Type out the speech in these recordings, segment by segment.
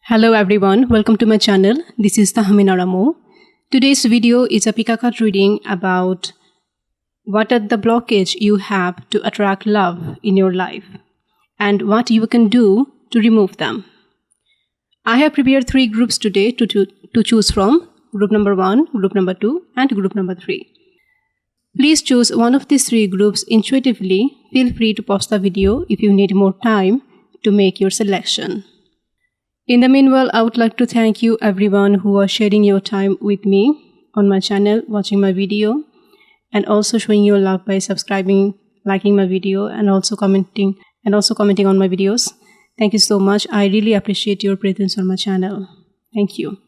Hello everyone, welcome to my channel. This is A Mou. Today's video is a pick-a-card reading about what are the blockage you have to attract love in your life and what you can do to remove them. I have prepared 3 groups today to choose from: group number 1, group number 2 and group number 3. Please choose one of these 3 groups intuitively. Feel free to pause the video if you need more time to make your selection. In the meanwhile, I would like to thank you everyone who are sharing your time with me on my channel, watching my video, and also showing your love by subscribing, liking my video, and also commenting on my videos. Thank you so much. I really appreciate your presence on my channel. Thank you.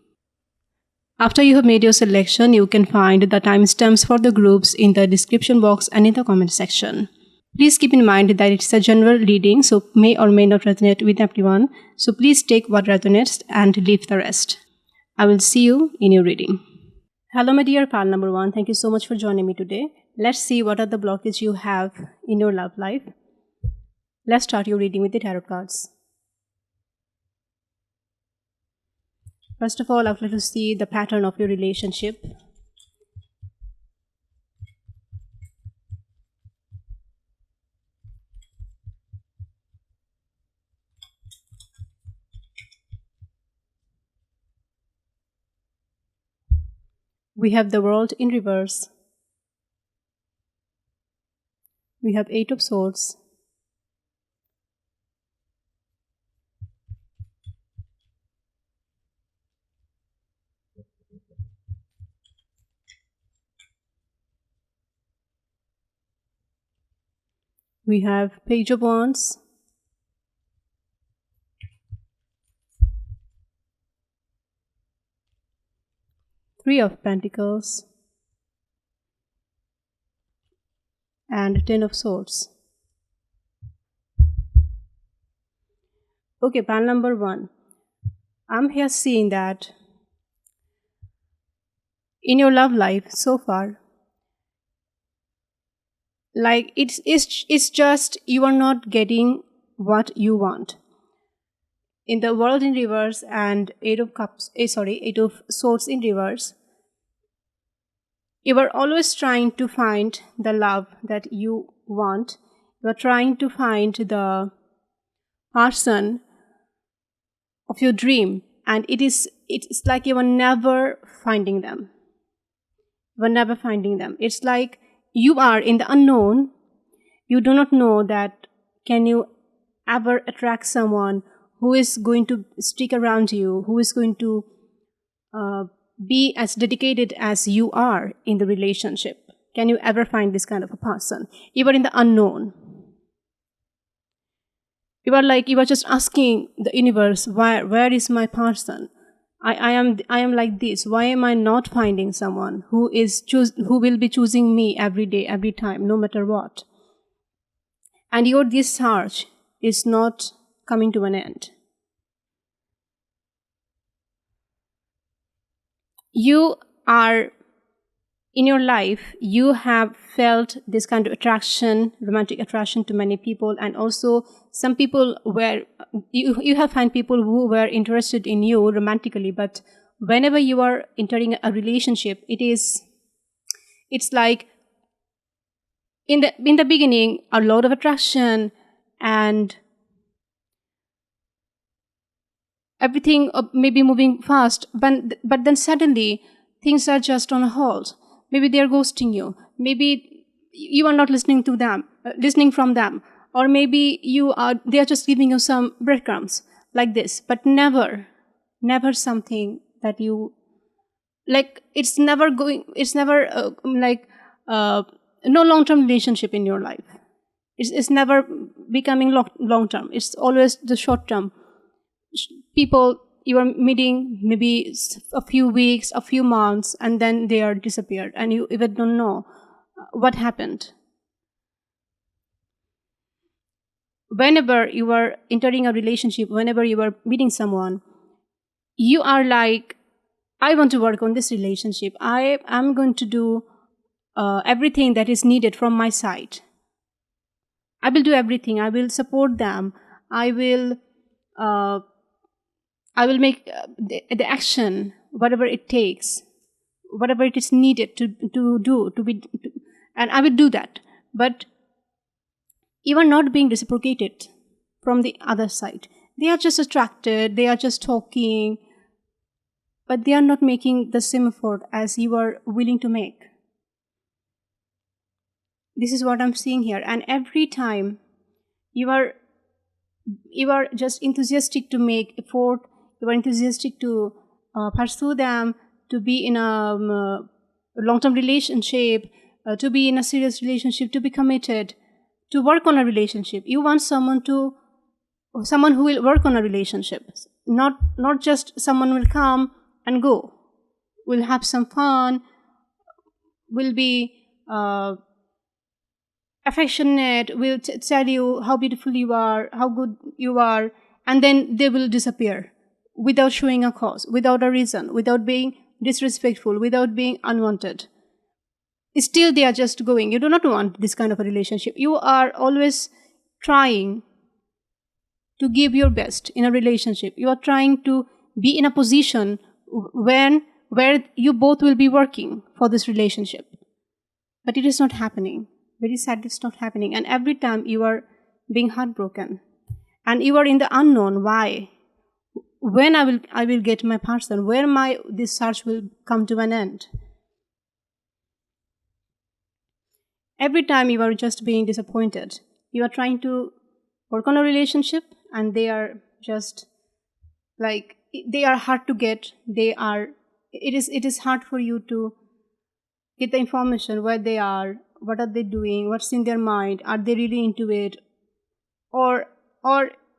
After you have made your selection, you can find the timestamps for the groups in the description box and in the comment section. Please keep in mind that it's a general reading, so may or may not resonate with everyone. So please take what resonates and leave the rest. I will see you in your reading. Hello my dear pal number 1. Thank you so much for joining me today. Let's see what are the blockages you have in your love life. Let's start your reading with the tarot cards. First of all, I would like to see the pattern of your relationship. We have the World in reverse. We have 8 of Swords. We have Page of Wands. Three of Pentacles. And 10 of Swords. Okay, pal number 1. I'm here seeing that in your love life so far, like it's just you are not getting what you want. In the World in reverse and 8 of Swords in reverse, you are always trying to find the love that you want. You are trying to find the person of your dream, and it's like you are never finding them. You are never finding them. It's like you are in the unknown. You do not know that can you ever attract someone who is going to stick around you, who is going to be as dedicated as you are in the relationship. Can you ever find this kind of a person? You are in the unknown. You are just asking the universe, where is my person? I am like this. Why am I not finding someone who will be choosing me every day, every time, no matter what? And this search is not coming to an end. You are in your life, you have felt this kind of attraction, romantic attraction to many people, and also some people where you have found people who were interested in you romantically, but whenever you are entering a relationship, it's like in the beginning a lot of attraction and everything may be moving fast, but then suddenly things are just on hold. Maybe they are ghosting you. Maybe you are not listening from them, or maybe they are just giving you some breadcrumbs like this, but never something that you like. It's never no long-term relationship in your life. It's never becoming long-term. It's always the short-term. People you are meeting maybe a few weeks, a few months, and then they are disappeared, and you even don't know what happened. Whenever you are entering a relationship, whenever you are meeting someone, you are like, I want to work on this relationship. I am going to do everything that is needed from my side. I will do everything. I will support them. I will I will make the action, whatever it takes, whatever it is needed to do, and I will do that. But you are not being reciprocated from the other side. They are just attracted, they are just talking, but they are not making the same effort as you are willing to make. This is what I'm seeing here. And every time you are just enthusiastic to make effort, you are enthusiastic to pursue them, to be in a long-term relationship, to be in a serious relationship, to be committed, to work on a relationship. You want someone who will work on a relationship, not just someone will come and go, will have some fun, will be affectionate, will tell you how beautiful you are, how good you are, and then they will disappear without showing a cause, without a reason, without being disrespectful, without being unwanted. Still they are just going. You do not want this kind of a relationship. You are always trying to give your best in a relationship. You are trying to be in a position where you both will be working for this relationship. But it is not happening. Very sad, it's not happening. And every time you are being heartbroken. And you are in the unknown. Why? When I will get my person, where this search will come to an end. Every time you are just being disappointed. You are trying to work on a relationship and they are just like, they are hard to get. It is hard for you to get the information where they are, what are they doing, what's in their mind, are they really into it, or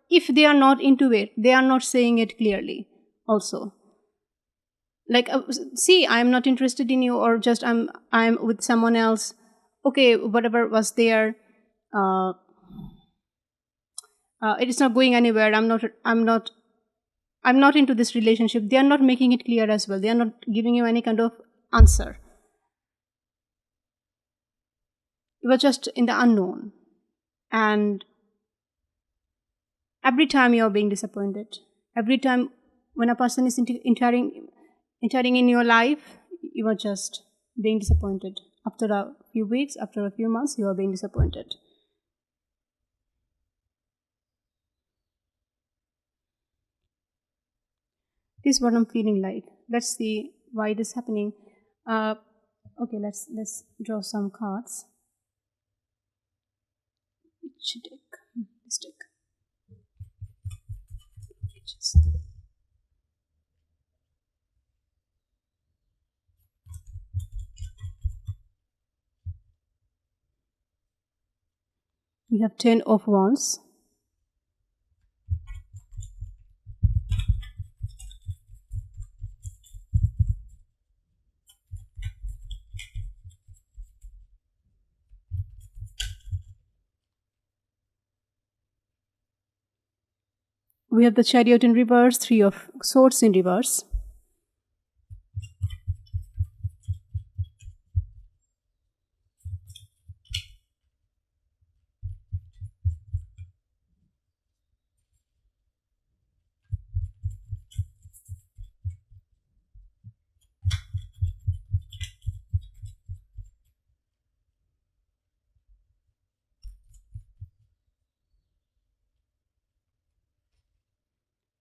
if they are not into it, they are not saying it clearly also. Like, see, I am not interested in you, or just I'm with someone else. Okay, whatever was there, it is not going anywhere. I'm not into this relationship. They are not making it clear as well. They are not giving you any kind of answer. You are just in the unknown. And every time you are being disappointed, every time when a person is entering in your life, you are just being disappointed. After a few weeks, after a few months, you are being disappointed. This is what I'm feeling like. Let's see why it is happening. Okay, let's draw some cards. Which deck? This deck. We have 10 of Wands. We have the Chariot in reverse, 3 of Swords in reverse.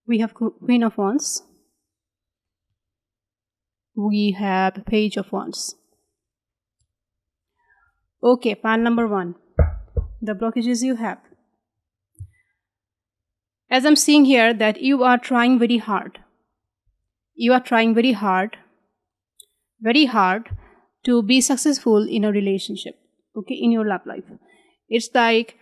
We have Queen of Wands. We have Page of Wands. Okay, pile number 1. The blockages you have. As I'm seeing here that you are trying very hard. You are trying very hard to be successful in a relationship, okay, in your love life. It's like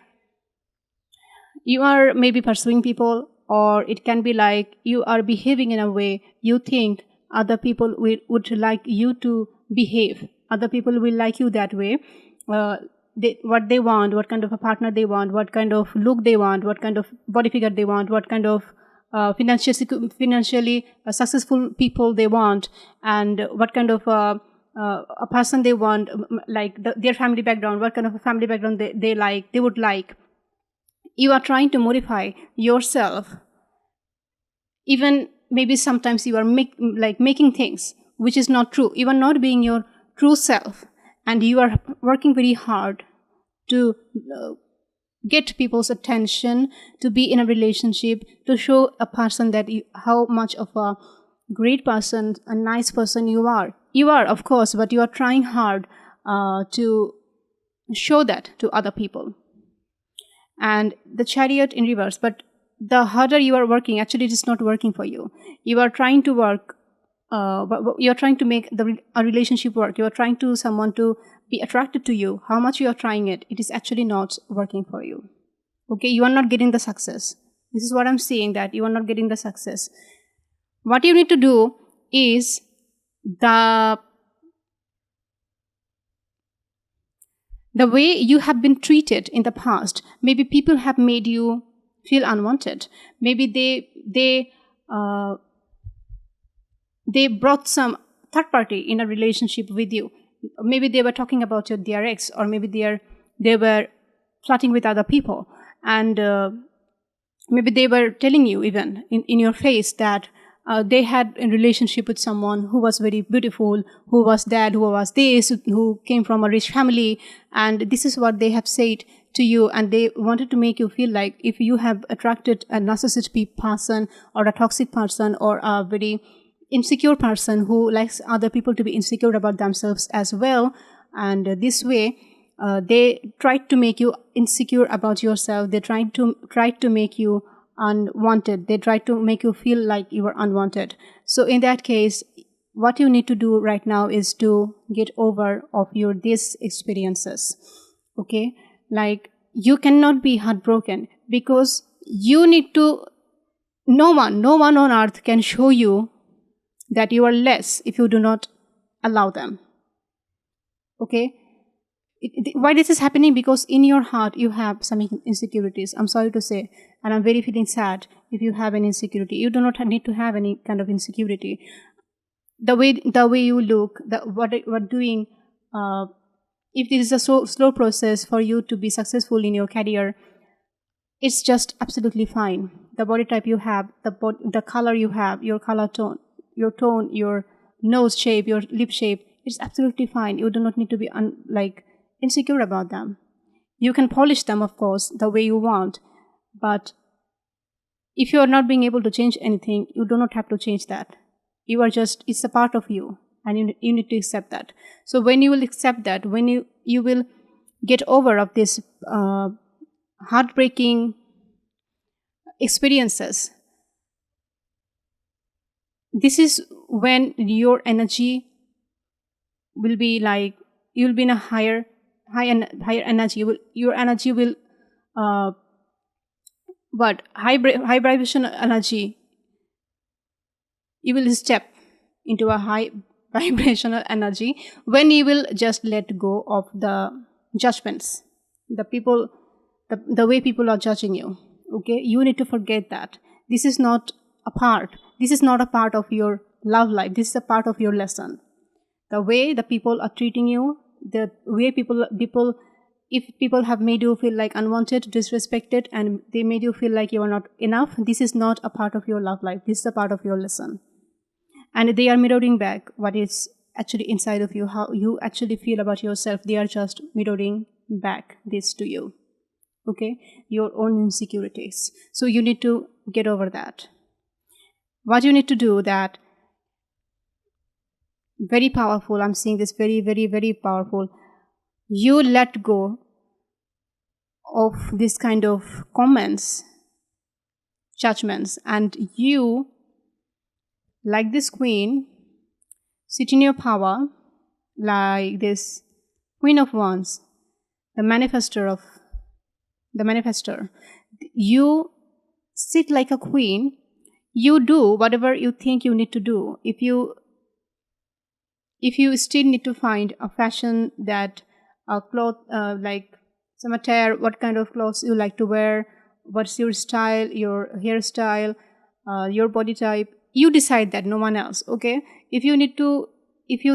you are maybe pursuing people, or it can be like you are behaving in a way you think other people would like you to behave. Other people will like you that way. What they want, what kind of a partner they want, what kind of look they want, what kind of body figure they want, what kind of financially successful people they want, and what kind of a person they want, like their family background, what kind of a family background they would like. You are trying to modify yourself, even maybe sometimes you are making things which is not true. You are not being your true self, and you are working very hard to get people's attention, to be in a relationship, to show a person that how much of a great person, a nice person you are. You are, of course, but you are trying hard to show that to other people. And the Chariot in reverse, but the harder you are working, actually it is not working for you. You are trying to work, you are trying to make a relationship work. You are trying to someone to be attracted to you. How much you are trying it, it is actually not working for you. Okay, you are not getting the success. This is what I'm saying, that you are not getting the success. What you need to do is the way you have been treated in the past. Maybe people have made you feel unwanted. Maybe they brought some third party in a relationship with you. Maybe they were talking about their ex, or maybe they were flirting with other people, and maybe they were telling you even in your face that they had a relationship with someone who was very beautiful, who was that, who was this, who came from a rich family, and this is what they have said to you, and they wanted to make you feel like if you have attracted a narcissistic person or a toxic person or a very insecure person who likes other people to be insecure about themselves as well, and this way they tried to make you insecure about yourself. They tried to make you unwanted. They try to make you feel like you are unwanted. So in that case, what you need to do right now is to get over of these experiences. Okay, like you cannot be heartbroken, because you need to. No one on earth can show you that you are less if you do not allow them. Okay. Why this is happening? Because in your heart you have some insecurities. I'm sorry to say, and I'm very feeling sad if you have an insecurity. You do not need to have any kind of insecurity. The way you look, what doing. If this is a slow process for you to be successful in your career, it's just absolutely fine. The body type you have, the color you have, your color tone, your nose shape, your lip shape, it's absolutely fine. You do not need to be insecure about them. You can polish them, of course, the way you want, but if you are not being able to change anything, you do not have to change that. You are just, it's a part of you, and you need to accept that. So when you will accept that, when you will get over of this heartbreaking experiences, this is when your energy will be like, you will be in a higher energy. Your energy will high vibration energy. You will step into a high vibrational energy when you will just let go of the judgments, the way people are judging you. Okay, you need to forget that. This is not a part of your love life. This is a part of your lesson. The way the people are treating you, the way if people have made you feel like unwanted, disrespected, and they made you feel like you are not enough, this is not a part of your love life. This is a part of your lesson. And they are mirroring back what is actually inside of you, how you actually feel about yourself. They are just mirroring back this to you. Okay, your own insecurities. So you need to get over that. What you need to do, that very powerful, I'm saying this, very, very, very powerful. You let go of this kind of comments, judgments, and you, like this queen, sit in your power, like this Queen of Wands, the manifester. You sit like a queen. You do whatever you think you need to do. If you still need to find a fashion, that a cloth, like some attire, what kind of clothes you like to wear, what's your style, your hairstyle, your body type, you decide that, no one else. Okay, if you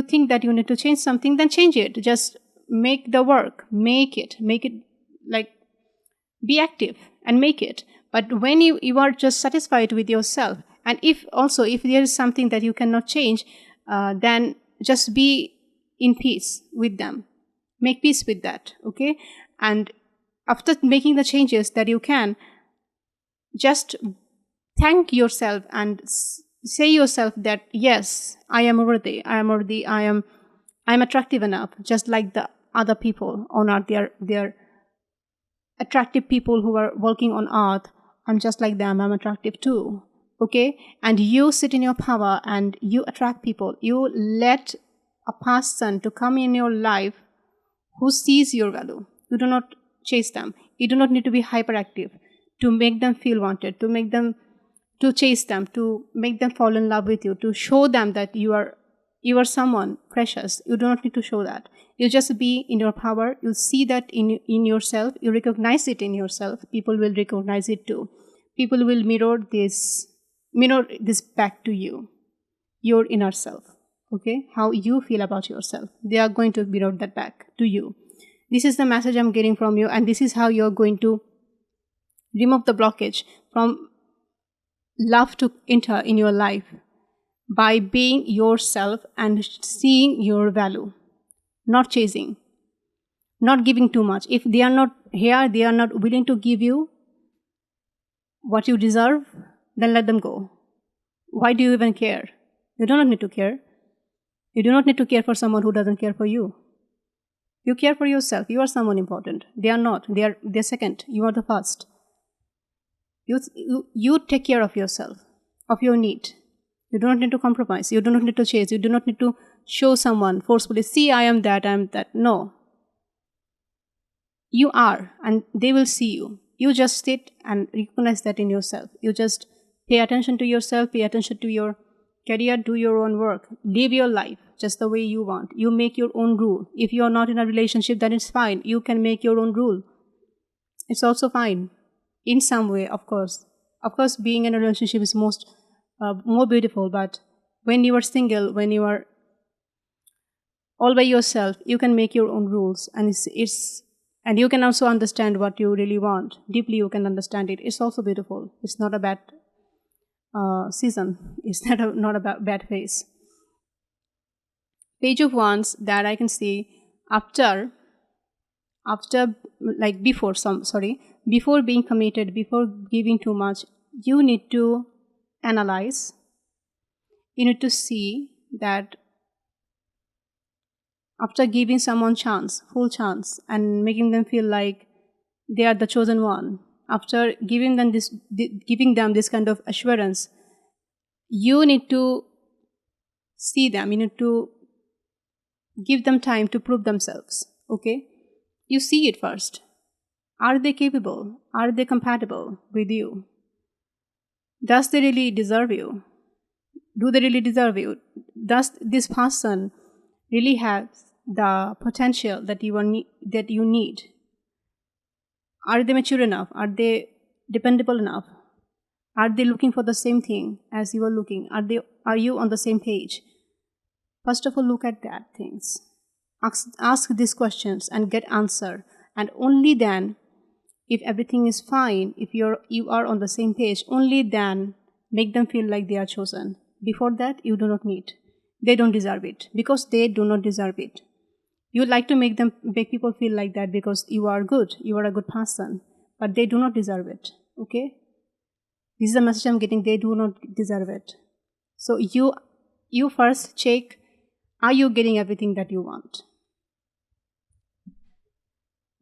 think that you need to change something, then change it. Just make the work, make it like, be active and make it. But when you are just satisfied with yourself And if there is something that you cannot change, then just be in peace with them. Make peace with that, okay? And after making the changes that you can, just thank yourself and say yourself that yes, I am worthy, I'm attractive enough, just like the other people on earth. They're attractive people who are working on earth. I'm just like them, I'm attractive too, okay? And you sit in your power and you attract people. You let a person to come in your life who sees your value. You do not chase them. You do not need to be hyperactive to make them feel wanted, to chase them, to make them fall in love with you, to show them that you are someone precious. You do not need to show that. You just be in your power. You see that in yourself. You recognize it in yourself. People will recognize it too. People will mirror this back to you, your inner self. Okay, how you feel about yourself, they are going to mirror that back to you. This is the message I'm getting from you, and this is how you're going to remove the blockage from love to enter in your life, by being yourself and seeing your value, not chasing, not giving too much. If they are not here, they are not willing to give you what you deserve, then let them go. Why do you even care? You do not need to care. You do not need to care for someone who doesn't care for you. You care for yourself. You are someone important. They are not. They're second. You are the first. You take care of yourself, of your need. You do not need to compromise. You do not need to chase. You do not need to show someone forcefully, see, I am that, I am that. No. You are, and they will see you. You just sit and recognize that in yourself. You just pay attention to yourself, pay attention to your career, do your own work, live your life just the way you want. You make your own rule. If you are not in a relationship, then it's fine. You can make your own rule. It's also fine. In some way, of course. Of course, being in a relationship is more beautiful, but when you are single, when you are all by yourself, you can make your own rules, and and you can also understand what you really want. Deeply you can understand it. It's also beautiful. It's not a bad season. It's not a bad phase. Page of Wands that I can see before being committed, before giving too much, you need to analyze. You need to see that after giving someone full chance, and making them feel like they are the chosen one, after giving them this kind of assurance, you need to see them. You need to give them time to prove themselves. Okay? You see it first. Are they capable? Are they compatible with you? Does they really deserve you? Do they really deserve you? Does this person really have the potential that you need? Are they mature enough? Are they dependable enough? Are they looking for the same thing as you are looking? Are you on the same page? First of all, look at that things. Ask these questions and get answer. And only then, if everything is fine, if you are on the same page, only then make them feel like they are chosen. Before that, you do not need. They don't deserve it, because they do not deserve it. You like to make people feel like that because you are good, you are a good person, but they do not deserve it. Okay? This is the message I'm getting. They do not deserve it. So you first check, are you getting everything that you want?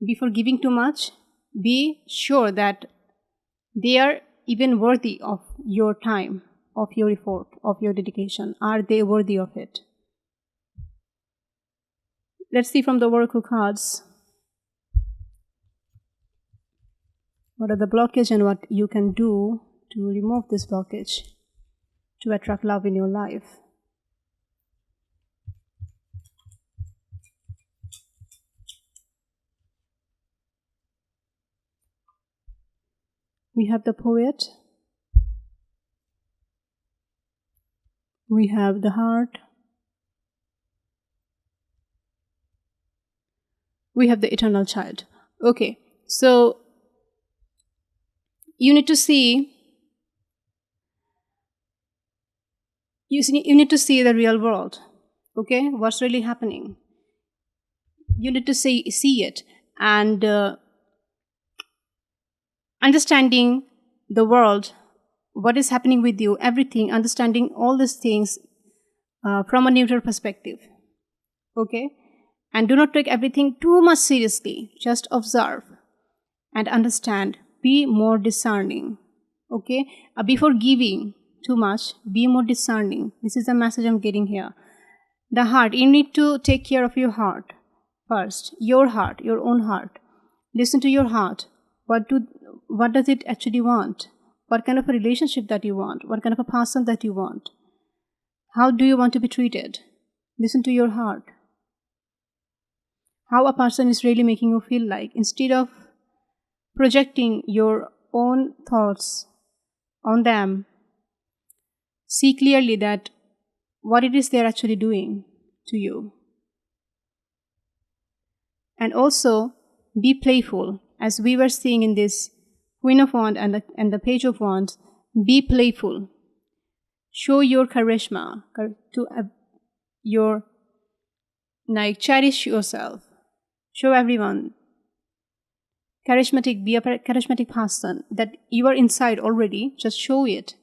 Before giving too much, be sure that they are even worthy of your time, of your effort, of your dedication. Are they worthy of it? Let's see from the Oracle cards, what are the blockages and what you can do to remove this blockage, to attract love in your life. We have the Poet. We have the Heart. We have the Eternal Child. Okay, so you need to see You need to see the real world. Okay, what's really happening? You need to see it, and understanding the world, what is happening with you, everything, understanding all these things from a neutral perspective. Okay, and do not take everything too much seriously. Just observe and understand. Be more discerning. Okay, before giving too much, be more discerning. This is the message I'm getting here. The heart, you need to take care of your heart first. Your heart, your own heart. Listen to your heart. What does it actually want? What kind of a relationship that you want? What kind of a person that you want? How do you want to be treated? Listen to your heart. How a person is really making you feel like, instead of projecting your own thoughts on them, see clearly that what it is they're actually doing to you. And also be playful, as we were seeing in this Queen of Wands and the Page of Wands. Be playful. Show your charisma to your, like, cherish yourself. Show everyone charismatic. Be a charismatic person that you are inside already. Just show it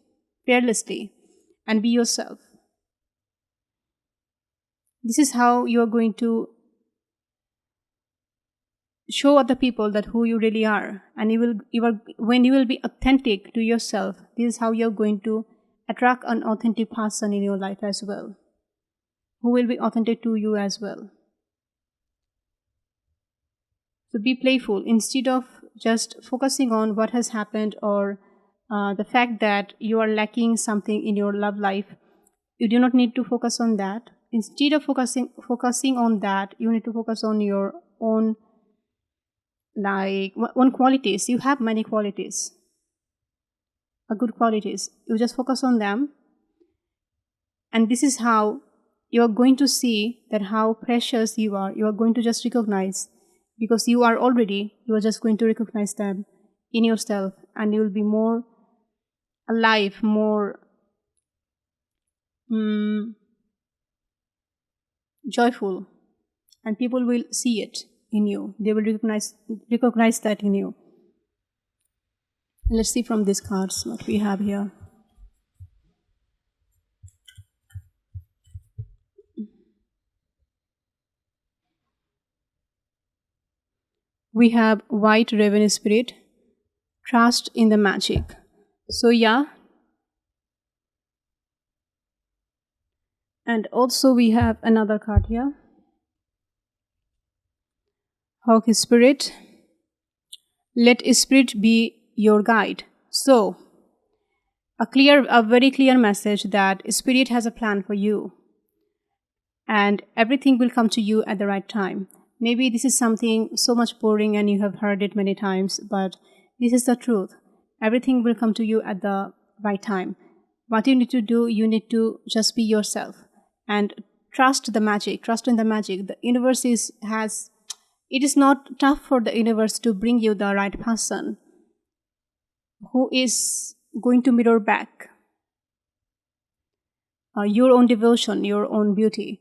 fearlessly and be yourself. This is how you are going to show other people that who you really are. And when you will be authentic to yourself, this is how you're going to attract an authentic person in your life as well, who will be authentic to you as well. So be playful. Instead of just focusing on what has happened, or the fact that you are lacking something in your love life, you do not need to focus on that. Instead of focusing on that, you need to focus on your own, like, own qualities. You have many qualities, good qualities. You just focus on them, and this is how you are going to see that how precious you are. You are going to just recognize, because you are just going to recognize them in yourself, and you will be more alive, more joyful, and people will see it in you. They will recognize that in you. Let's see from these cards what we have here. We have White Raven Spirit, trust in the magic. So yeah. And also we have another card here, Hawk Spirit, let Spirit be your guide. So a very clear message that Spirit has a plan for you, and everything will come to you at the right time. Maybe this is something so much boring and you have heard it many times, but this is the truth. Everything will come to you at the right time. What you need to do, you need to just be yourself and trust the magic. Trust in the magic. The universe it is not tough for the universe to bring you the right person who is going to mirror back your own devotion, your own beauty.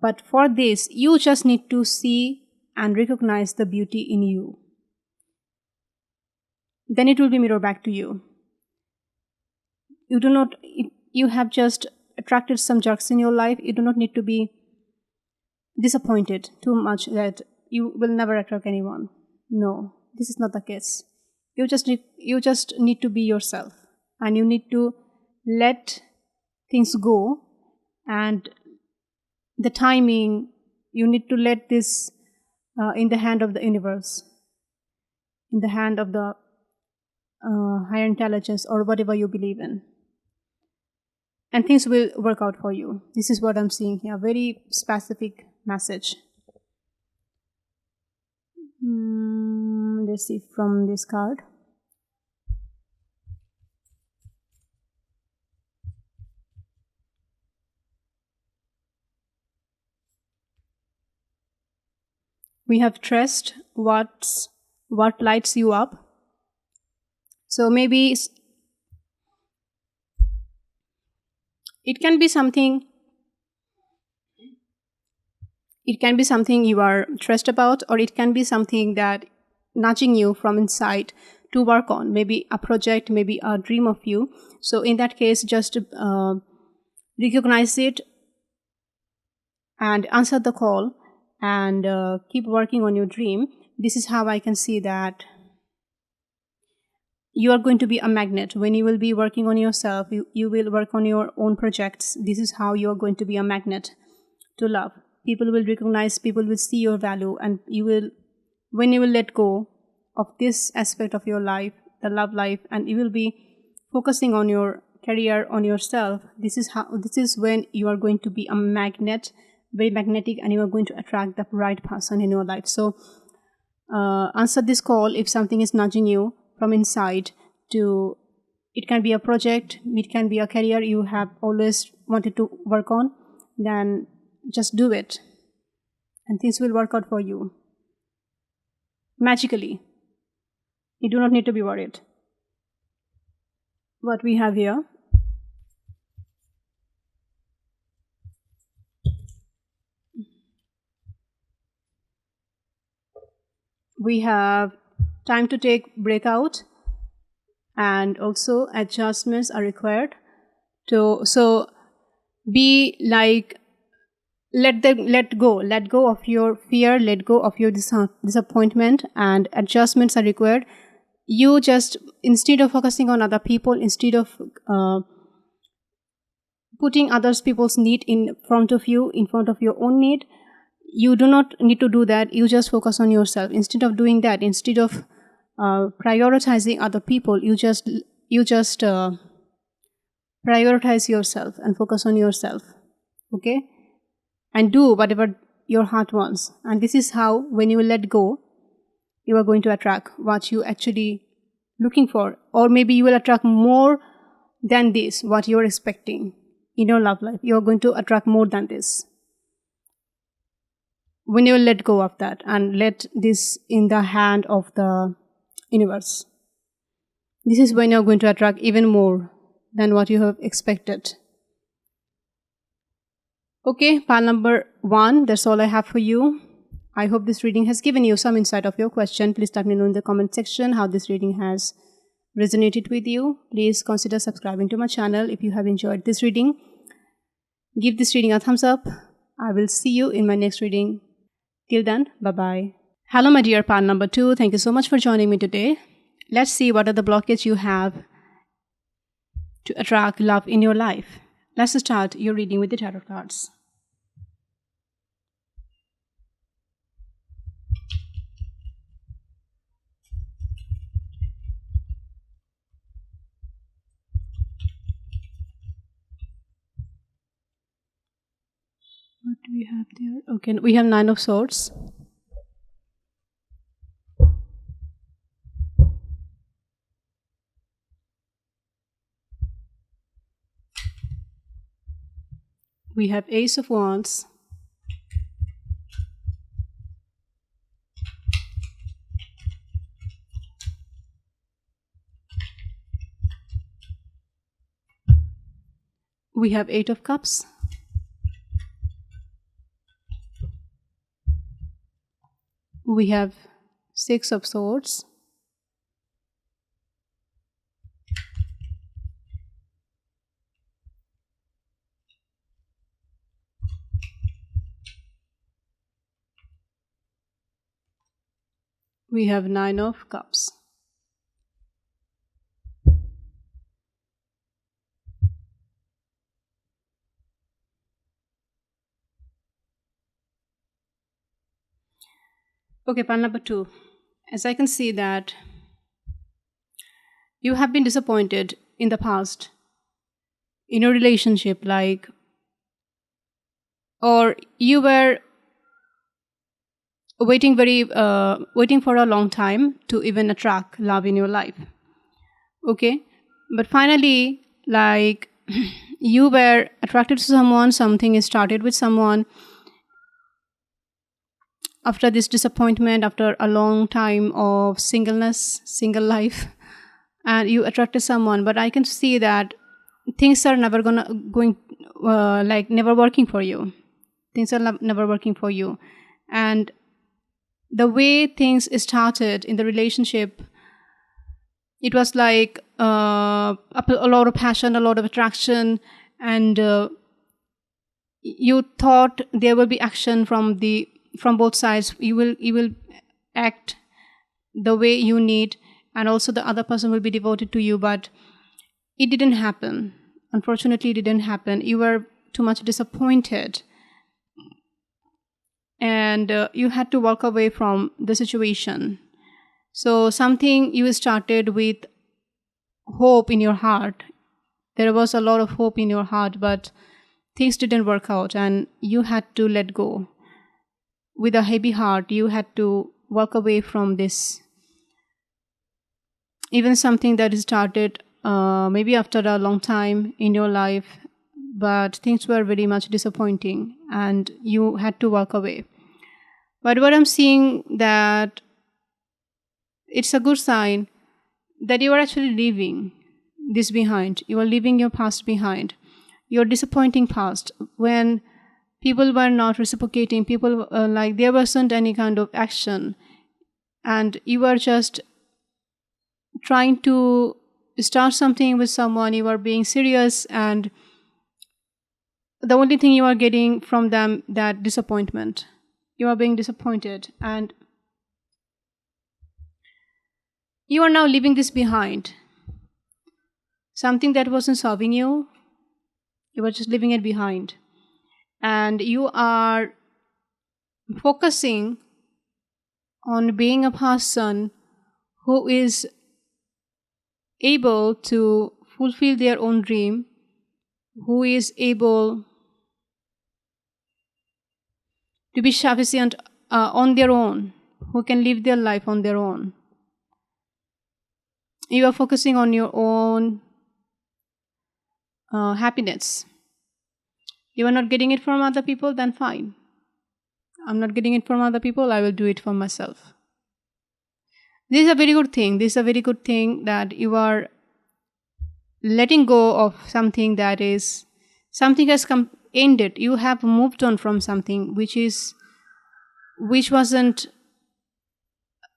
But for this, you just need to see and recognize the beauty in you. Then it will be mirrored back to you. You have just attracted some jerks in your life. You do not need to be disappointed too much that you will never attract anyone. No, this is not the case. You just need to be yourself, and you need to let things go, and the timing, you need to let this in the hand of the universe, in the hand of the higher intelligence, or whatever you believe in, and things will work out for you. This is what I'm seeing here. Very specific message. Let's see from this card. We have trust. What lights you up. So maybe It can be something you are stressed about, or it can be something that nudging you from inside to work on, maybe a project, maybe a dream of you. So in that case, just recognize it and answer the call, and keep working on your dream. This is how I can see that you are going to be a magnet. When you will be working on yourself, you will work on your own projects. This is how you are going to be a magnet to love. People will recognize, people will see your value, and when you will let go of this aspect of your life, the love life, and you will be focusing on your career, on yourself, this is when you are going to be a magnet, very magnetic, and you are going to attract the right person in your life. So answer this call if something is nudging you from inside to, it can be a project, it can be a career you have always wanted to work on, then just do it and things will work out for you magically. You do not need to be worried. What we have here, we have time to take breakout, and also adjustments are required. So be like, let go of your fear, let go of your disappointment, and adjustments are required. You just, instead of focusing on other people, instead of putting others people's need in front of your own need, you do not need to do that. You just focus on yourself. Instead of doing that, instead of prioritizing other people, you just prioritize yourself and focus on yourself. Okay, and do whatever your heart wants. And this is how, when you let go, you are going to attract what you actually looking for, or maybe you will attract more than this, what you're expecting in your love life. You're going to attract more than this when you let go of that and let this in the hand of the universe. This is when you're going to attract even more than what you have expected. Okay, pile number 1, that's all I have for you. I hope this reading has given you some insight of your question. Please let me know in the comment section how this reading has resonated with you. Please consider subscribing to my channel if you have enjoyed this reading. Give this reading a thumbs up. I will see you in my next reading. Till then, bye-bye. Hello, my dear pile number 2. Thank you so much for joining me today. Let's see what are the blockages you have to attract love in your life. Let's start your reading with the tarot cards. What do we have there? Okay, we have 9 of Swords. We have Ace of Wands. We have 8 of Cups. We have 6 of Swords. We have 9 of Cups. Okay, pile number 2. As I can see that you have been disappointed in the past in a relationship, like, or you were waiting for a long time to even attract love in your life. Okay, but finally, like, you were attracted to someone, something started with someone. After this disappointment, after a long time of single life, and you attracted someone, but I can see that things are never going like never working for you. Things are never working for you. And the way things started in the relationship, it was like a lot of passion, a lot of attraction, and you thought there will be action from both sides. You will act the way you need, and also the other person will be devoted to you. But it didn't happen. Unfortunately, it didn't happen. You were too much disappointed, and you had to walk away from the situation. So something you started with hope in your heart. There was a lot of hope in your heart, but things didn't work out, and you had to let go. With a heavy heart, you had to walk away from this. Even something that started maybe after a long time in your life, but things were very much disappointing, and you had to walk away. But what I'm seeing, that it's a good sign that you are actually leaving this behind. You are leaving your past behind. Your disappointing past, when people were not reciprocating, people like there wasn't any kind of action, and you were just trying to start something with someone. You are being serious, and the only thing you are getting from them, that disappointment. You are being disappointed, and you are now leaving this behind. Something that wasn't serving you, you were just leaving it behind. And you are focusing on being a person who is able to fulfill their own dream, who is able to be sufficient on their own, who can live their life on their own. You are focusing on your own happiness. You are not getting it from other people, then fine. I'm not getting it from other people, I will do it for myself. This is a very good thing. This is a very good thing, that you are letting go of something that is, something has ended. You have moved on from something which wasn't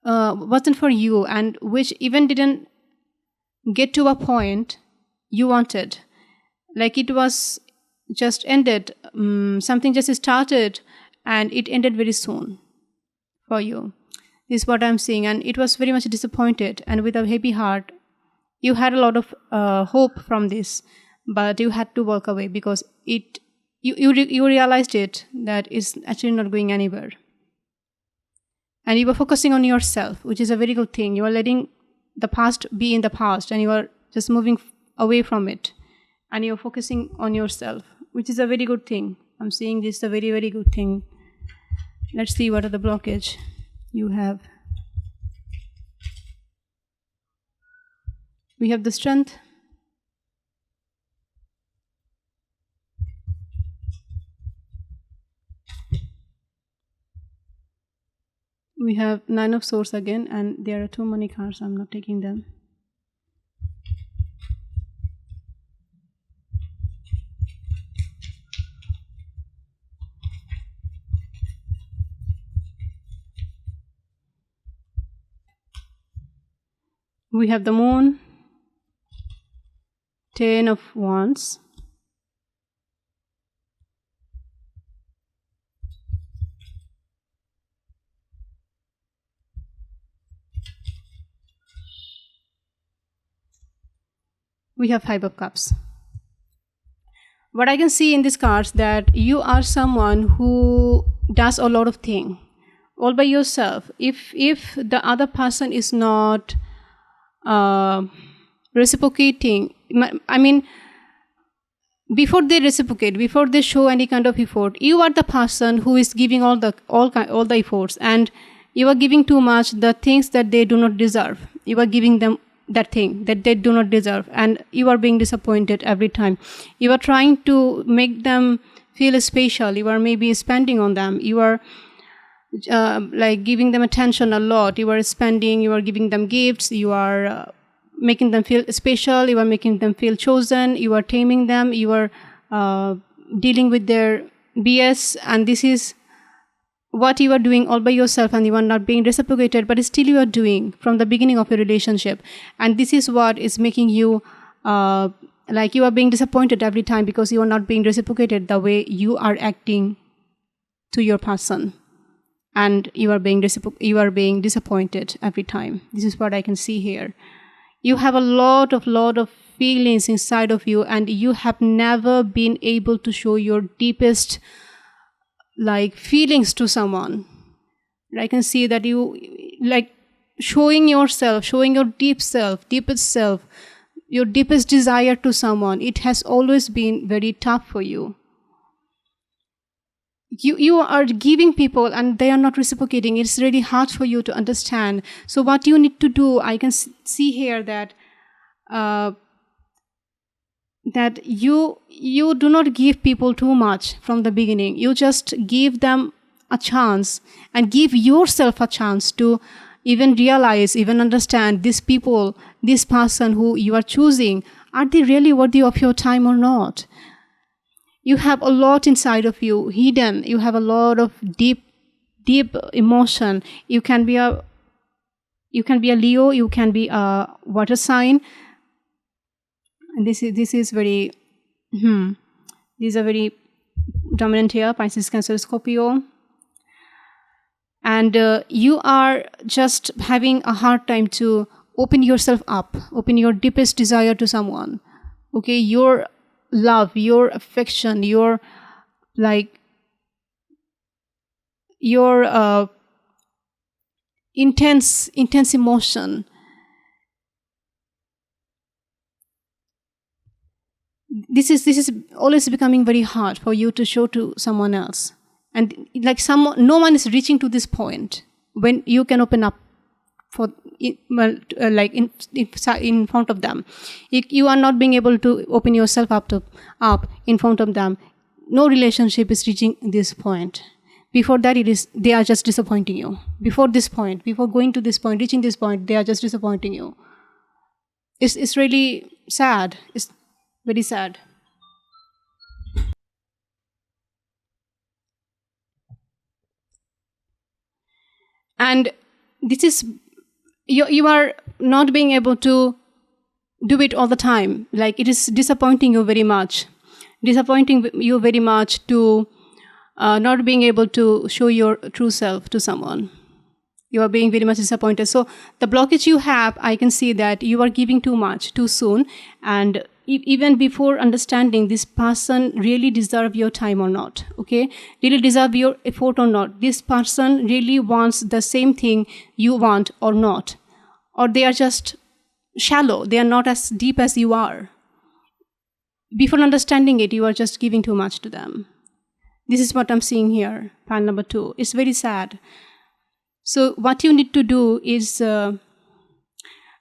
for you, and which even didn't get to a point you wanted. Like it was just ended. Something just started and it ended very soon for you. This is what I'm seeing, and it was very much disappointed, and with a heavy heart. You had a lot of hope from this, but you had to walk away because you realized that it's actually not going anywhere. And you were focusing on yourself, which is a very good thing. You are letting the past be in the past, and you are just moving away from it, and you're focusing on yourself, which is a very good thing. I'm seeing this a very, very good thing. Let's see what are the blockage you have. We have the strength. We have 9 of Swords again, and there are too many cards. I'm not taking them. We have the Moon, 10 of Wands, we have 5 of Cups. What I can see in these cards, that you are someone who does a lot of things all by yourself. If the other person is not reciprocating, I mean, before they reciprocate, before they show any kind of effort, you are the person who is giving all the efforts, and you are giving too much, the things that they do not deserve. You are giving them that thing that they do not deserve, and you are being disappointed every time. You are trying to make them feel special. You are maybe spending on them. You are like giving them attention a lot. You are spending, you are giving them gifts, you are making them feel special, you are making them feel chosen, you are taming them, you are dealing with their BS, and this is what you are doing all by yourself, and you are not being reciprocated, but still you are doing from the beginning of your relationship. And this is what is making you like you are being disappointed every time because you are not being reciprocated the way you are acting to your person, and you are being disappointed every time. This is what I can see here. You have a lot of feelings inside of you, and you have never been able to show your deepest feelings to someone. I can see that you showing yourself, showing your deepest self, your deepest desire to someone. It has always been very tough for you. You are giving people and they are not reciprocating. It's really hard for you to understand. So what you need to do, I can see here that that you do not give people too much from the beginning. You just give them a chance and give yourself a chance to even realize, even understand this people, this person who you are choosing, are they really worthy of your time or not? You have a lot inside of you hidden. You have a lot of deep emotion. You can be a Leo, you can be a water sign. And this is very these are very dominant here, Pisces, Cancer, Scorpio. And you are just having a hard time to open yourself up, open your deepest desire to someone. Okay, your love, your affection, your intense emotion. This is always becoming very hard for you to show to someone else, and no one is reaching to this point when you can open up for in front of them. You are not being able to open yourself up in front of them. No relationship is reaching this point. Before that, they are just disappointing you. Before this point, before going to this point, reaching this point, they are just disappointing you. It's really sad. It's very sad. And this is, you are not being able to do it all the time. It is disappointing you very much to not being able to show your true self to someone. You are being very much disappointed. So the blockage you have, I can see that you are giving too much too soon, and even before understanding this person really deserve your time or not, okay, really deserve your effort or not, this person really wants the same thing you want or not, or they are just shallow, they are not as deep as you are. Before understanding it, you are just giving too much to them. This is what I'm seeing here, pile number 2. It's very sad. So what you need to do is, or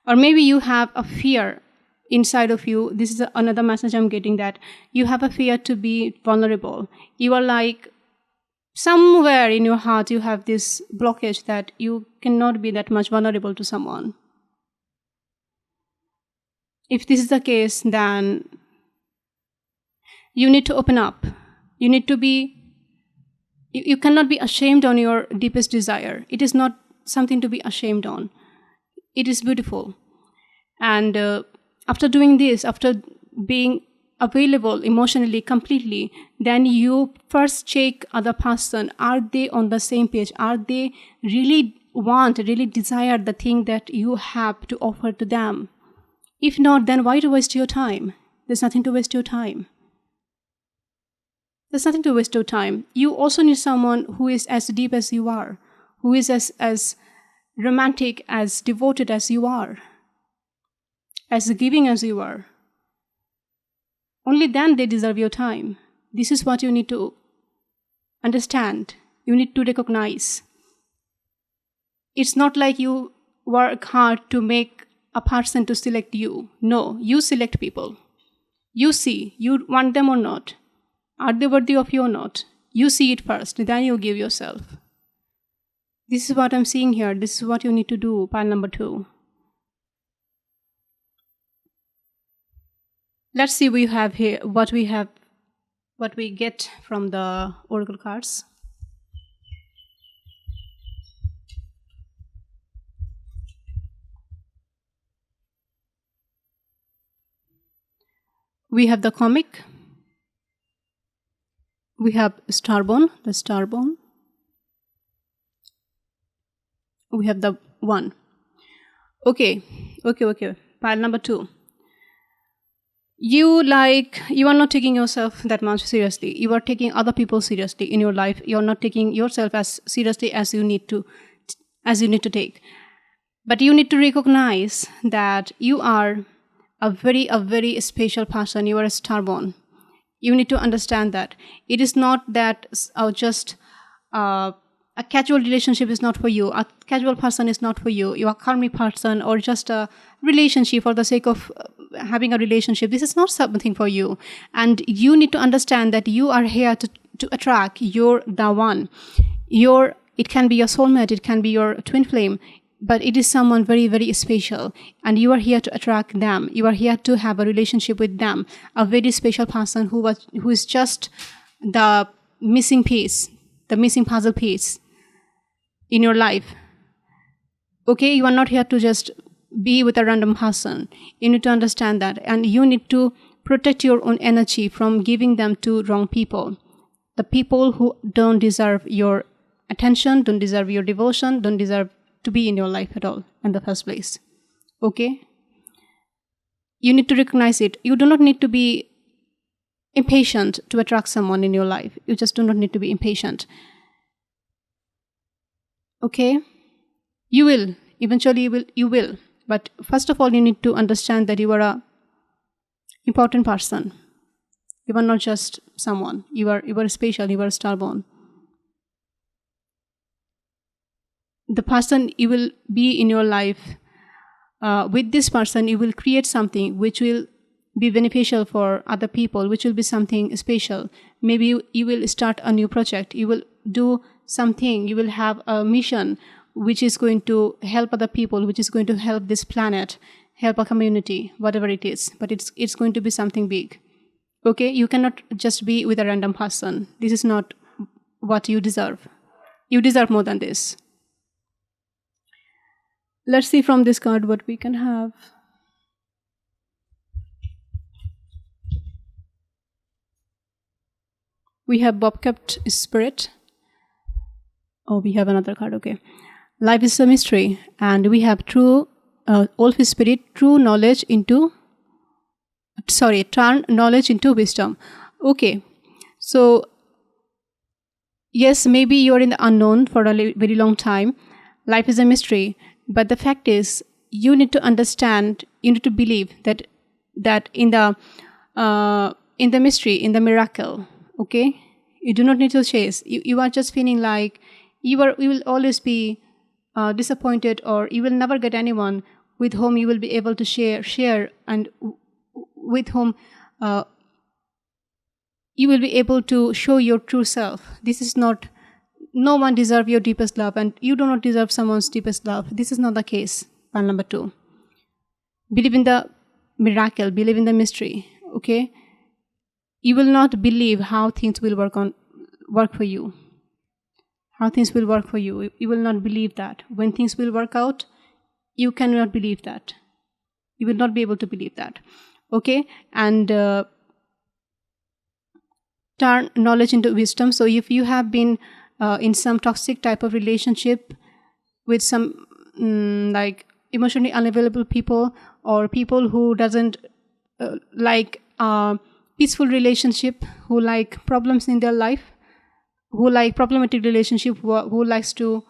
maybe you have a fear inside of you. This is another message I'm getting, that you have a fear to be vulnerable. You are somewhere in your heart, you have this blockage that you cannot be that much vulnerable to someone. If this is the case, then you need to open up. You need to be, you cannot be ashamed on your deepest desire. It is not something to be ashamed on. It is beautiful. And after doing this, after being available emotionally completely, then you first check other person. Are they on the same page? Are they really desire the thing that you have to offer to them? If not, then why to waste your time? There's nothing to waste your time. There's nothing to waste your time. You also need someone who is as deep as you are, who is as romantic, as devoted as you are, as giving as you are. Only then they deserve your time. This is what you need to understand. You need to recognize. It's not like you work hard to make a person to select you. No, you select people. You see, you want them or not. Are they worthy of you or not? You see it first, then you give yourself. This is what I'm seeing here. This is what you need to do, pile number 2. Let's see what we have what we get from the oracle cards. We have the comic. We have starborn, the starborn. We have the one. Okay. Pile number 2. You are not taking yourself that much seriously. You are taking other people seriously in your life. You are not taking yourself as seriously as you need to take. But you need to recognize that you are a very special person. You are a starborn. You need to understand that it is not that just a casual relationship is not for you. A casual person is not for you. You are a karmic person, or just a relationship for the sake of having a relationship. This is not something for you. And you need to understand that you are here to attract the one. It can be your soulmate, it can be your twin flame, but it is someone very special, and you are here to attract them. You are here to have a relationship with them, a very special person who is just the missing piece, the missing puzzle piece in your life. Okay, you are not here to just be with a random person. You need to understand that, and you need to protect your own energy from giving them to wrong people. The people who don't deserve your attention, don't deserve your devotion, don't deserve to be in your life at all in the first place. Okay? You need to recognize it. You do not need to be impatient to attract someone in your life. You just do not need to be impatient. Okay? You will. Eventually you will. But first of all, you need to understand that you are a important person. You are not just someone. You are special. You are starborn. The person you will be in your life, with this person, you will create something which will be beneficial for other people, which will be something special. Maybe you will start a new project. You will do something. You will have a mission which is going to help other people, which is going to help this planet, help a community, whatever it is. But it's going to be something big. Okay? You cannot just be with a random person. This is not what you deserve. You deserve more than this. Let's see from this card what we can have. We have Bobcat Spirit. Oh, we have another card. Okay. Life is a mystery. And we have True Wolf Spirit, turn knowledge into wisdom. Okay. So, yes, maybe you're in the unknown for a very long time. Life is a mystery. But the fact is, you need to understand, you need to believe that in the mystery, in the miracle, okay? You do not need to chase. You are just feeling like you will always be disappointed, or you will never get anyone with whom you will be able to share, and with whom you will be able to show your true self. This is not. No one deserves your deepest love, and you do not deserve someone's deepest love. This is not the case. Point number 2. Believe in the miracle. Believe in the mystery. Okay? You will not believe how things will work for you. How things will work for you. You will not believe that. When things will work out, you cannot believe that. You will not be able to believe that. Okay? And turn knowledge into wisdom. So if you have been in some toxic type of relationship with some like emotionally unavailable people, or people who doesn't like peaceful relationship, who like problems in their life, who like problematic relationship, who likes to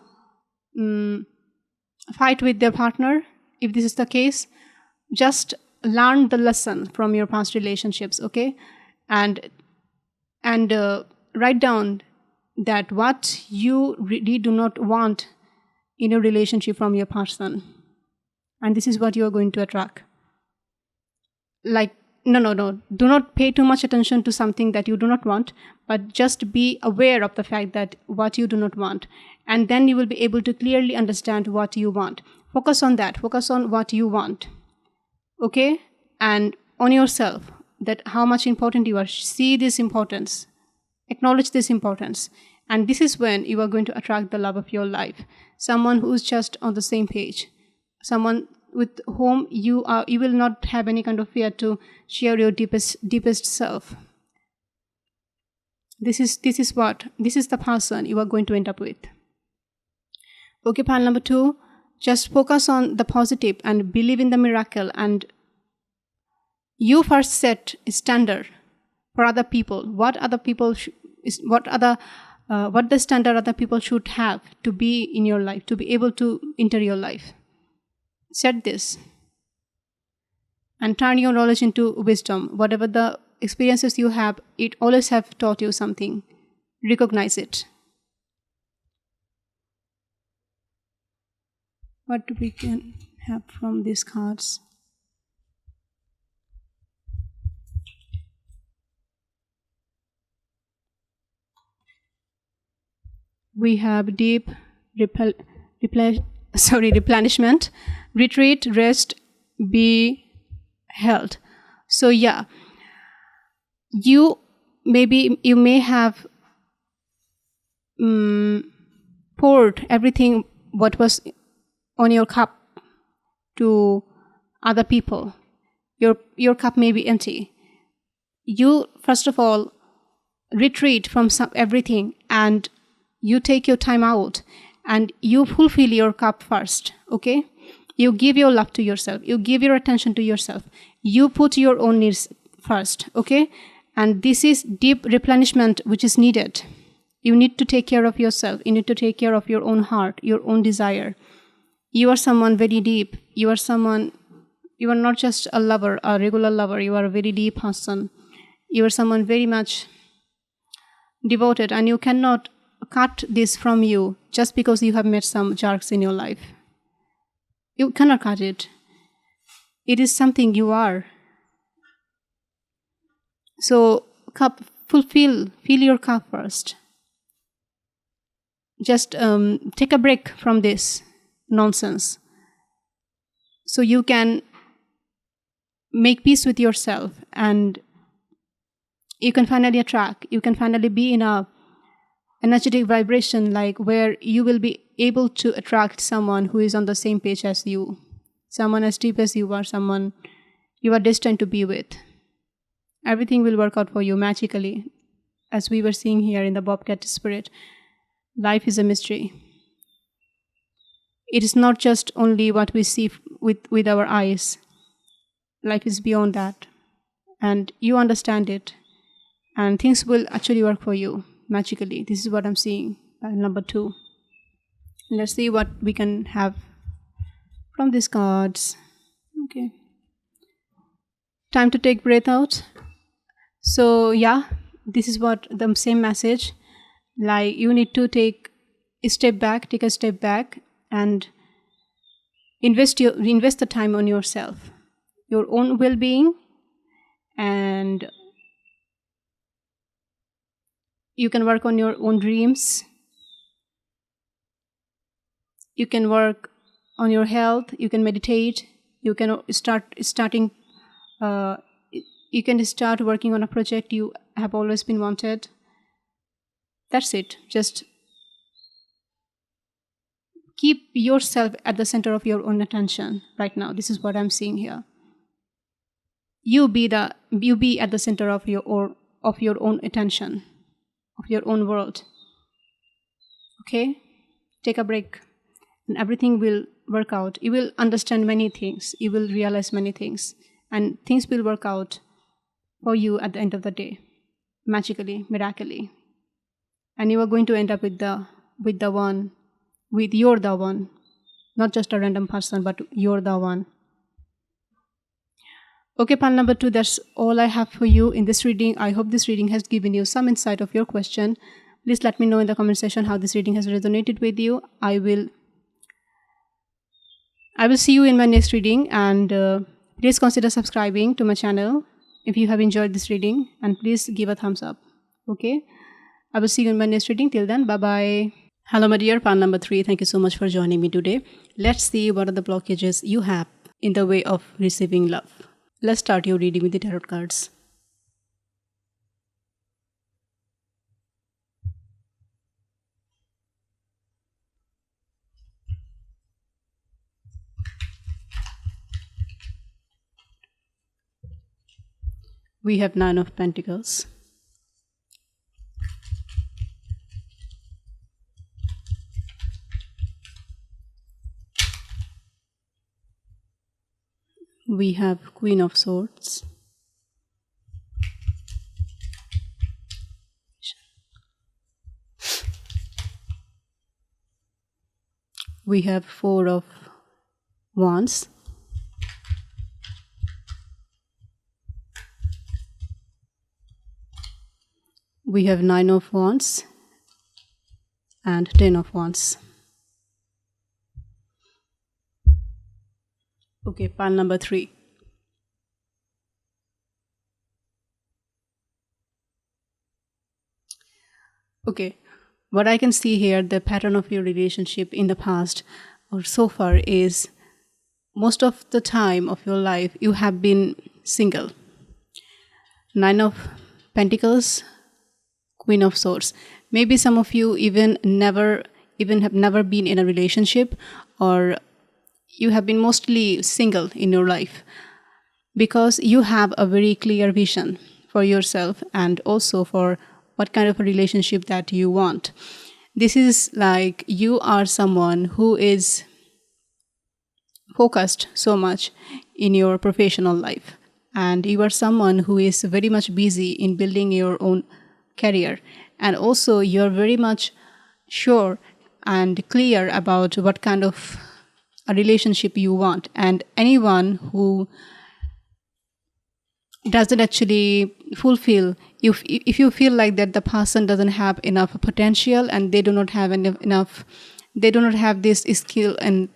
fight with their partner, if this is the case, just learn the lesson from your past relationships, okay? And write down that what you really do not want in a relationship from your person, and this is what you are going to attract. Like, no, do not pay too much attention to something that you do not want, but just be aware of the fact that what you do not want, and then you will be able to clearly understand what you want. Focus on that. Focus on what you want, okay? And on yourself. that how much important you are. See this importance. Acknowledge this importance. And this is when you are going to attract the love of your life. Someone who's just on the same page. Someone with whom you will not have any kind of fear to share your deepest self. This is the person you are going to end up with. Okay, pile number 2, just focus on the positive and believe in the miracle, and you first set a standard for other people. What the standard other people should have to be in your life, to be able to enter your life. Set this and turn your knowledge into wisdom. Whatever the experiences you have, it always have taught you something. Recognize it. What we can have from these cards? We have deep replenishment, retreat, rest, be held. So yeah, you may have poured everything what was on your cup to other people. Your cup may be empty. You first of all retreat from everything, and you take your time out and you fulfill your cup first. Okay, you give your love to yourself, you give your attention to yourself, you put your own needs first. Okay, and this is deep replenishment which is needed. You need to take care of yourself. You need to take care of your own heart, your own desire. You are someone very deep. You are not just a lover, a regular lover. You are a very deep person. You are someone very much devoted, and you cannot cut this from you just because you have met some jerks in your life. You cannot cut it. It is something you are. So fill your cup first. Just take a break from this nonsense, so you can make peace with yourself, and you can finally attract. You can finally be in a energetic vibration, like where you will be able to attract someone who is on the same page as you, someone as deep as you are, someone you are destined to be with. Everything will work out for you magically, as we were seeing here in the Bobcat spirit. Life is a mystery. It is not just only what we see with our eyes. Life is beyond that. And you understand it. And things will actually work for you magically. This is what I'm seeing. Number 2. Let's see what we can have from these cards. Okay. Time to take breath out. So yeah, this is what the same message. Like you need to take a step back, and invest the time on yourself, your own well-being, and you can work on your own dreams. You can work on your health. You can meditate. You can start working on a project you have always been wanted. That's it. Just keep yourself at the center of your own attention right now. This is what I'm seeing here. You be at the center of your own attention, of your own world. Okay? Take a break, and everything will work out. You will understand many things. You will realize many things, and things will work out for you at the end of the day, magically, miraculously. And you are going to end up with you're the one, not just a random person, but you're the one. Okay, pile number 2, that's all I have for you in this reading. I hope this reading has given you some insight of your question. Please let me know in the comment section how this reading has resonated with you. I will see you in my next reading, and please consider subscribing to my channel if you have enjoyed this reading, and please give a thumbs up. Okay, I will see you in my next reading. Till then, bye-bye. Hello, my dear, pile number 3. Thank you so much for joining me today. Let's see what are the blockages you have in the way of receiving love. Let's start your reading with the tarot cards. We have Nine of Pentacles. We have Queen of Swords. We have Four of Wands. We have Nine of Wands and Ten of Wands. Okay, pile number 3. Okay, what I can see here, the pattern of your relationship in the past or so far is most of the time of your life you have been single. Nine of Pentacles, Queen of Swords. Maybe some of you even have never been in a relationship, or you have been mostly single in your life because you have a very clear vision for yourself and also for what kind of a relationship that you want. This is like you are someone who is focused so much in your professional life, and you are someone who is very much busy in building your own career, and also you're very much sure and clear about what kind of a relationship you want. And anyone who doesn't actually fulfill, if you feel like that the person doesn't have enough potential and they do not have they do not have this skill and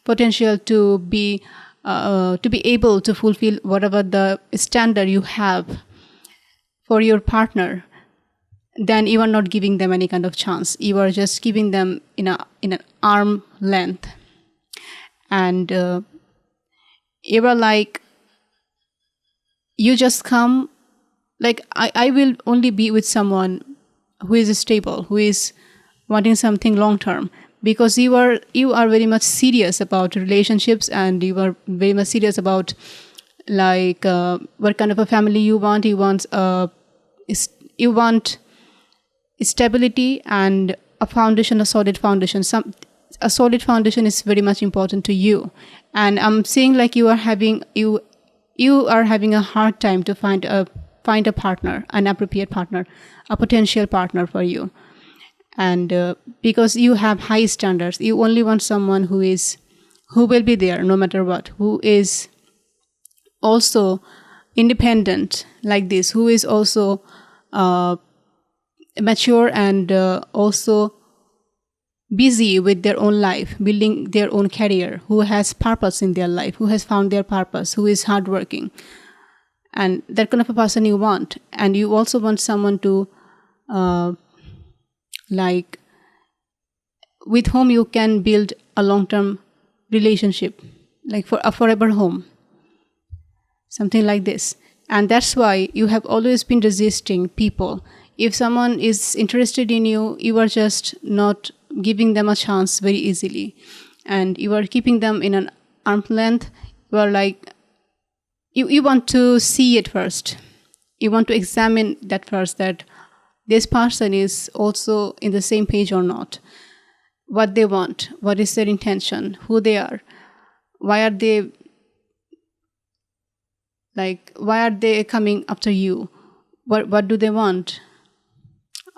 potential to be able to fulfill whatever the standard you have for your partner, then you are not giving them any kind of chance. You are just giving them in an arm length, and you are like, you just come like, I will only be with someone who is stable, who is wanting something long term, because you are very much serious about relationships, and you are very much serious about like what kind of a family you want. You want stability and a foundation, a solid foundation. A solid foundation is very much important to you, and I'm seeing like you are having a hard time to find a partner, an appropriate partner, a potential partner for you. And because you have high standards, you only want someone who will be there no matter what, who is also independent like this, who is also mature and also busy with their own life, building their own career, who has purpose in their life, who has found their purpose, who is hardworking. And that kind of a person you want. And you also want someone to like with whom you can build a long-term relationship, like for a forever home, something like this. And that's why you have always been resisting people. If someone is interested in you, you are just not giving them a chance very easily, and you are keeping them in an arm's length. You are like, you want to see it first. You want to examine that first, that this person is also in the same page or not. What they want, what is their intention, who they are, why are they coming after you? What do they want?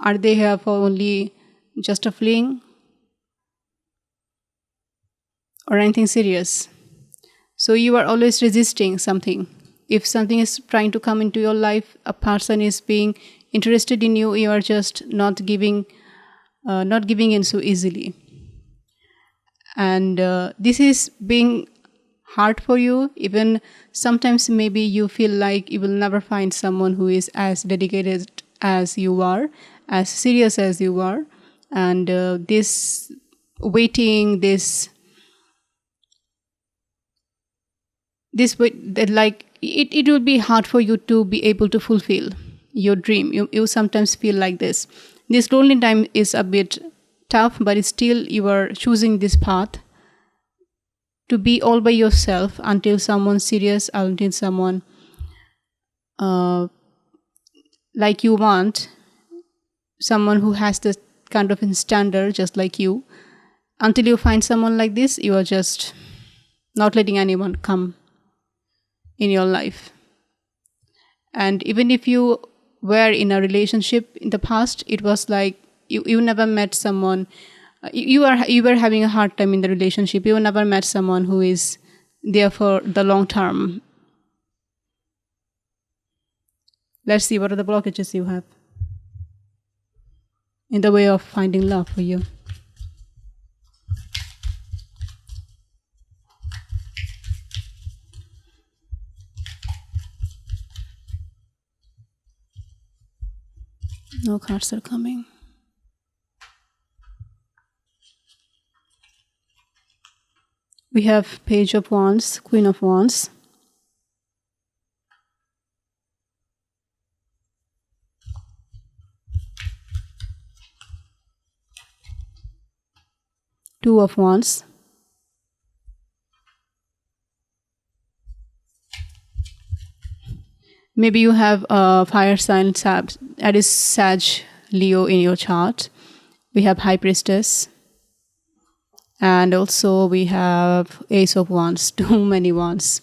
Are they here for only just a fling or anything serious? So you are always resisting something. If something is trying to come into your life, a person is being interested in you, you are just not giving in so easily. And this is being hard for you. Even sometimes maybe you feel like you will never find someone who is as dedicated as you are, as serious as you are. And this waiting, it will be hard for you to be able to fulfill your dream. You sometimes feel like this. This lonely time is a bit tough, but still you are choosing this path to be all by yourself until someone serious, until someone like you want someone who has the kind of standard just like you. Until you find someone like this, you are just not letting anyone come in your life. And even if you were in a relationship in the past, it was like you never met someone. You were having a hard time in the relationship. You never met someone who is there for the long term. Let's see what are the blockages you have in the way of finding love for you. No cards are coming. We have Page of Wands, Queen of Wands. Two of Wands. Maybe you have a fire sign, that is Sag, Leo in your chart. We have High Priestess. And also we have Ace of Wands, too many wands.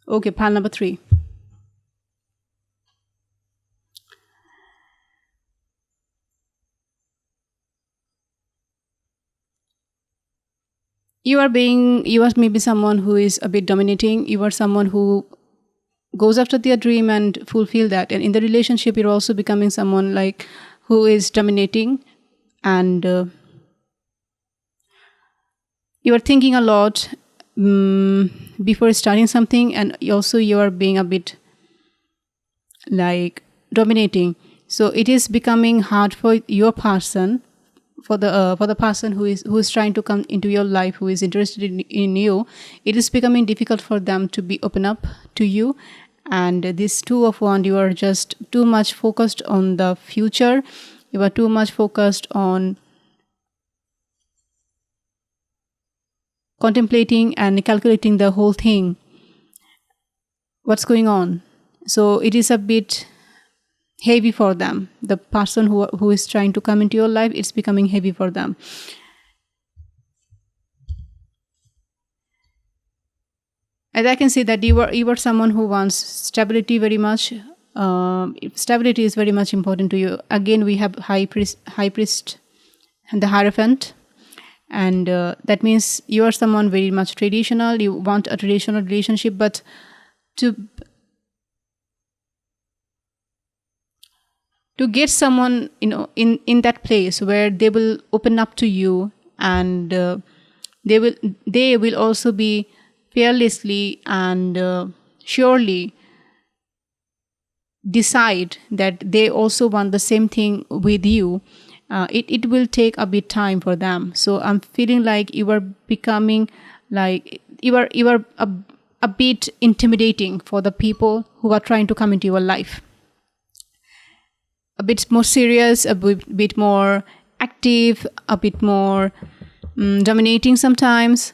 Okay, pile number 3. You are maybe someone who is a bit dominating. You are someone who goes after their dream and fulfill that. And in the relationship, you're also becoming someone like who is dominating, and you are thinking a lot before starting something, and also you are being a bit like dominating. So it is becoming hard for your person, for the person who is trying to come into your life, who is interested in you. It is becoming difficult for them to be open up to you. And this Two of Wands, you are just too much focused on the future. You are too much focused on contemplating and calculating the whole thing, what's going on. So it is a bit heavy for them. The person who is trying to come into your life, it's becoming heavy for them. And I can say that you are someone who wants stability very much. Stability is very much important to you. Again, we have High Priest and the Hierophant. And that means you are someone very much traditional. You want a traditional relationship, but to get someone, in that place where they will open up to you, and they will also be fearlessly and surely decide that they also want the same thing with you. It will take a bit time for them. So I'm feeling like you are becoming like you are a bit intimidating for the people who are trying to come into your life. A bit more serious, a bit more active, a bit more dominating sometimes.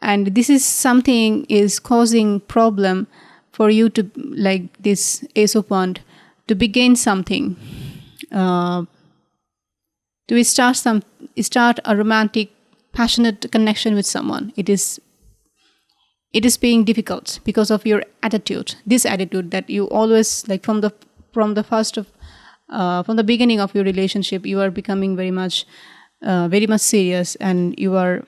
And this is something is causing problem for you to, like this Ace of Wands, to begin something, to start a romantic, passionate connection with someone. It is being difficult because of your attitude. This attitude that you always, like from the beginning of your relationship, you are becoming very much serious, and you are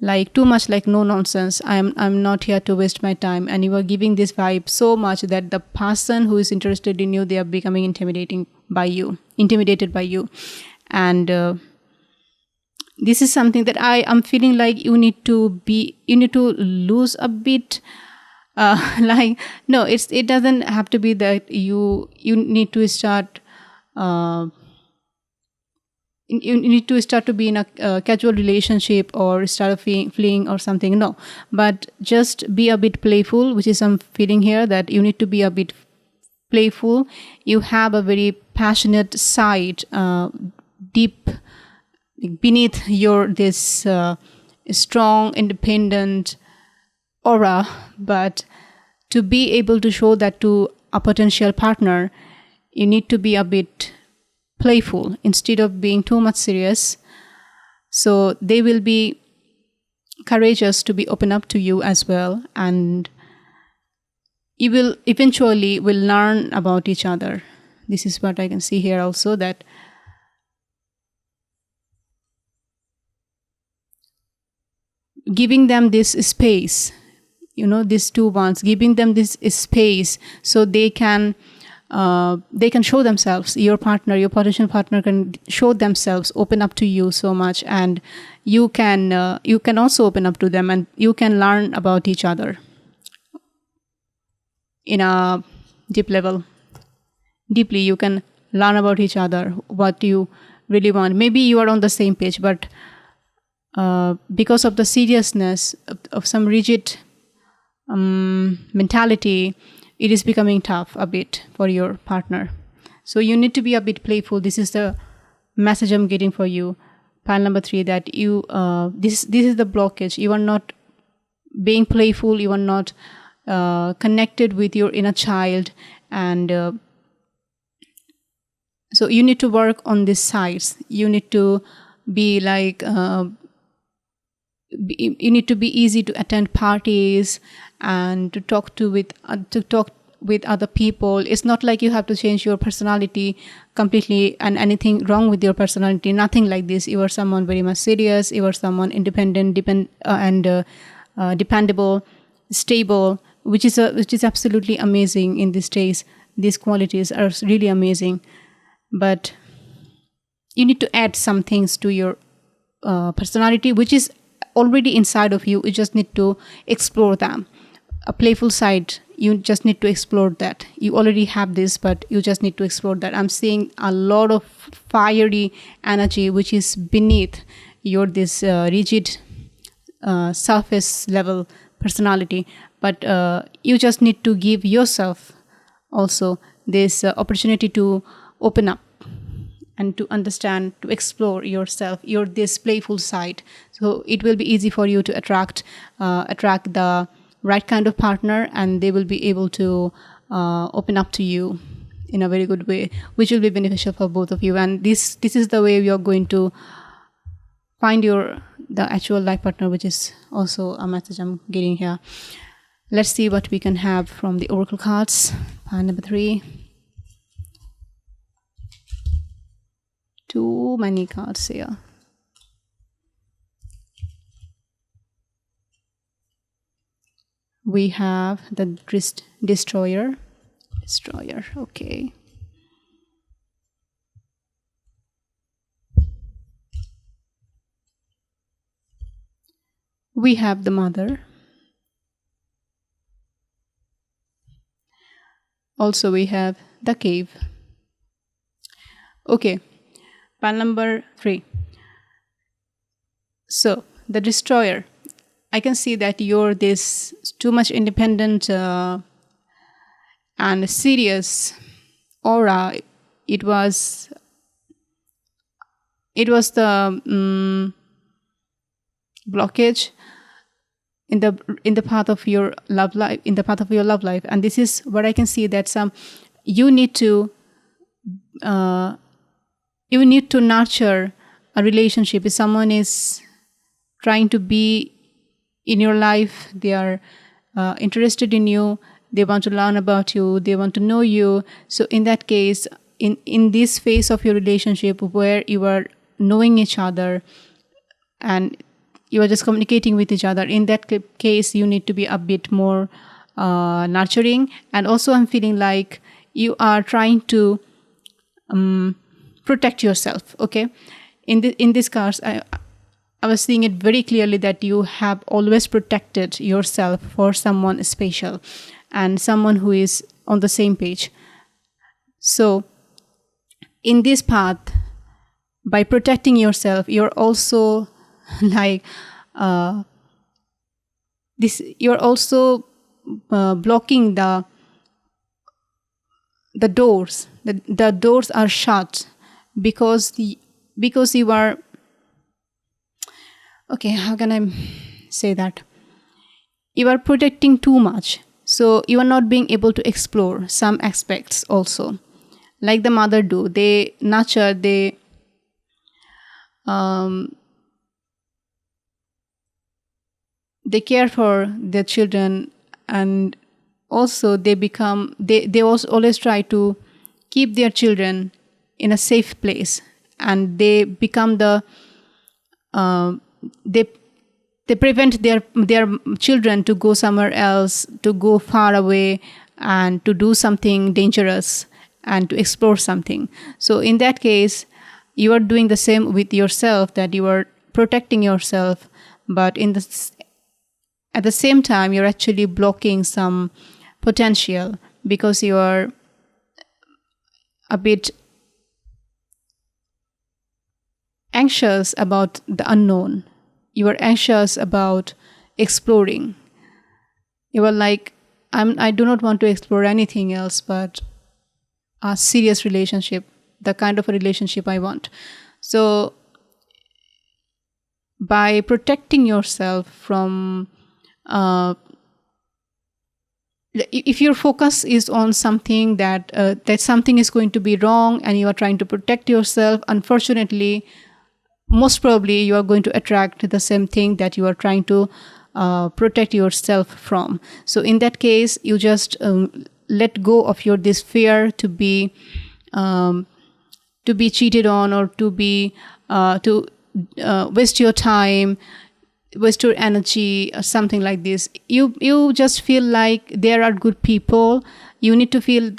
like too much like no nonsense. I'm not here to waste my time, and you are giving this vibe so much that the person who is interested in you, they are becoming intimidated by you, and this is something that I am feeling like you need to lose a bit. Like no, it doesn't have to be that you need to start. You need to start to be in a casual relationship or start a fleeing or something. No, but just be a bit playful, which is I'm feeling here, that you need to be a bit playful. You have a very passionate side deep beneath your this strong, independent aura, but to be able to show that to a potential partner, you need to be a bit playful instead of being too much serious. So they will be courageous to be open up to you as well, and you will eventually will learn about each other. This is what I can see here also, that giving them this space, these two ones, giving them this space so they can show themselves. Your potential partner can show themselves, open up to you so much, and you can also open up to them, and you can learn about each other in a deep level. Deeply, you can learn about each other, what you really want. Maybe you are on the same page, but because of the seriousness of some rigid mentality, it is becoming tough a bit for your partner. So you need to be a bit playful. This is the message I'm getting for you. Pile number 3, that you this is the blockage. You are not being playful. You are not connected with your inner child, and so you need to work on these sides. You need to be like you need to be easy to attend parties and to talk with other people. It's not like you have to change your personality completely and anything wrong with your personality. Nothing like this. You are someone very much serious. You are someone independent, dependable, stable, which is absolutely amazing in these days. These qualities are really amazing, but you need to add some things to your personality, which is already inside of you. You just need to explore them. A playful side, you just need to explore that. You already have this, but you just need to explore that. I'm seeing a lot of fiery energy which is beneath your this rigid surface level personality, but you just need to give yourself also this opportunity to open up and to understand, to explore yourself, your this playful side. So it will be easy for you to attract the right kind of partner, and they will be able to open up to you in a very good way, which will be beneficial for both of you. And this is the way you're going to find the actual life partner, which is also a message I'm getting here. Let's see what we can have from the oracle cards. Pile number 3. Too many cards here. We have the destroyer. Okay. We have the mother. Also, we have the cave. Okay. Pile number 3. So, the destroyer. I can see that you're this too much independent and serious aura. It was the blockage in the path of your love life, and this is what I can see, that you need to nurture a relationship. If someone is trying to be in your life, they are interested in you, they want to learn about you, they want to know you. So in that case, in this phase of your relationship where you are knowing each other and you are just communicating with each other, in that case you need to be a bit more nurturing. And also I'm feeling like you are trying to protect yourself. Okay, in this cards, I was seeing it very clearly that you have always protected yourself for someone special and someone who is on the same page. So in this path, by protecting yourself, you're also like you're also blocking the doors. The doors are shut because you are Okay, how can I say that? You are protecting too much, so you are not being able to explore some aspects also. Like the mother do, they nurture, they care for their children, and also they also always try to keep their children in a safe place, and they become they they prevent their children to go somewhere else, to go far away, and to do something dangerous and to explore something. So in that case, you are doing the same with yourself, that you are protecting yourself, but at the same time you're actually blocking some potential, because you are a bit anxious about the unknown. You are anxious about exploring. You are like, I do not want to explore anything else but a serious relationship, the kind of a relationship I want. So by protecting yourself from if your focus is on something that something is going to be wrong, and you are trying to protect yourself, unfortunately, most probably you are going to attract the same thing that you are trying to protect yourself from. So in that case, you just let go of this fear to be cheated on, or to waste your time, waste your energy, or something like this. You just feel like there are good people. You need to feel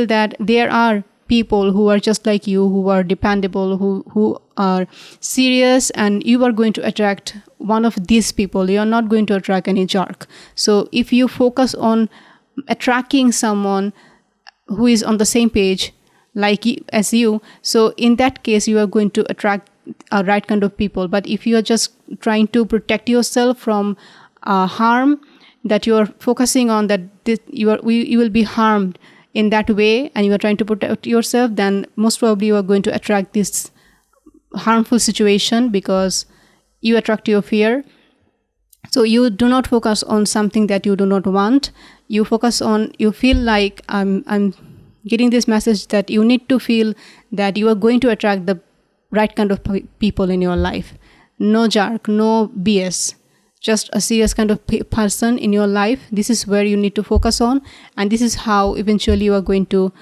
that there are people who are just like you, who are dependable, who are serious, and you are going to attract one of these people. You are not going to attract any jerk. So if you focus on attracting someone who is on the same page like as you, so in that case you are going to attract a right kind of people. But if you are just trying to protect yourself from harm, that you are focusing on that you will be harmed in that way, and you are trying to protect yourself, then most probably you are going to attract this harmful situation, because you attract your fear. So you do not focus on something that you do not want. You feel like, I'm getting this message that you need to feel that you are going to attract the right kind of people in your life. No jerk, no BS, just a serious kind of person in your life. This is where you need to focus on, and this is how eventually you are going to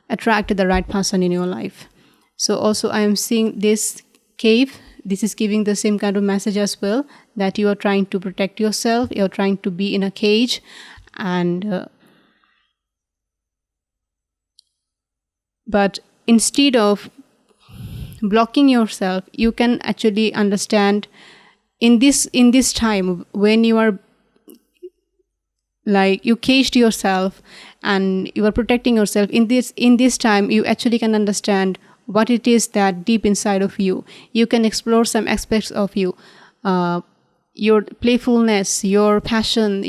attract the right person in your life. So also I am seeing this cave. This is giving the same kind of message as well, that you are trying to protect yourself, you are trying to be in a cage, and but instead of blocking yourself, you can actually understand in this time when you are like, you caged yourself and you are protecting yourself. In this time, you actually can understand what it is that deep inside of you. You can explore some aspects of you, your playfulness, your passion,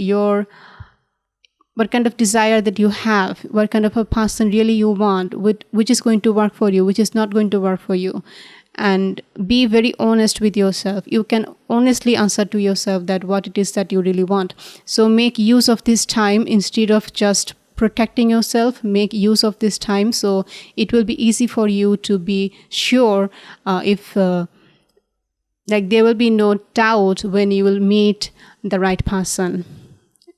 what kind of desire that you have, what kind of a person really you want, which is going to work for you, which is not going to work for you. And be very honest with yourself. You can honestly answer to yourself that what it is that you really want. So make use of this time instead of just protecting yourself. Make use of this time, so it will be easy for you to be sure if like there will be no doubt when you will meet the right person,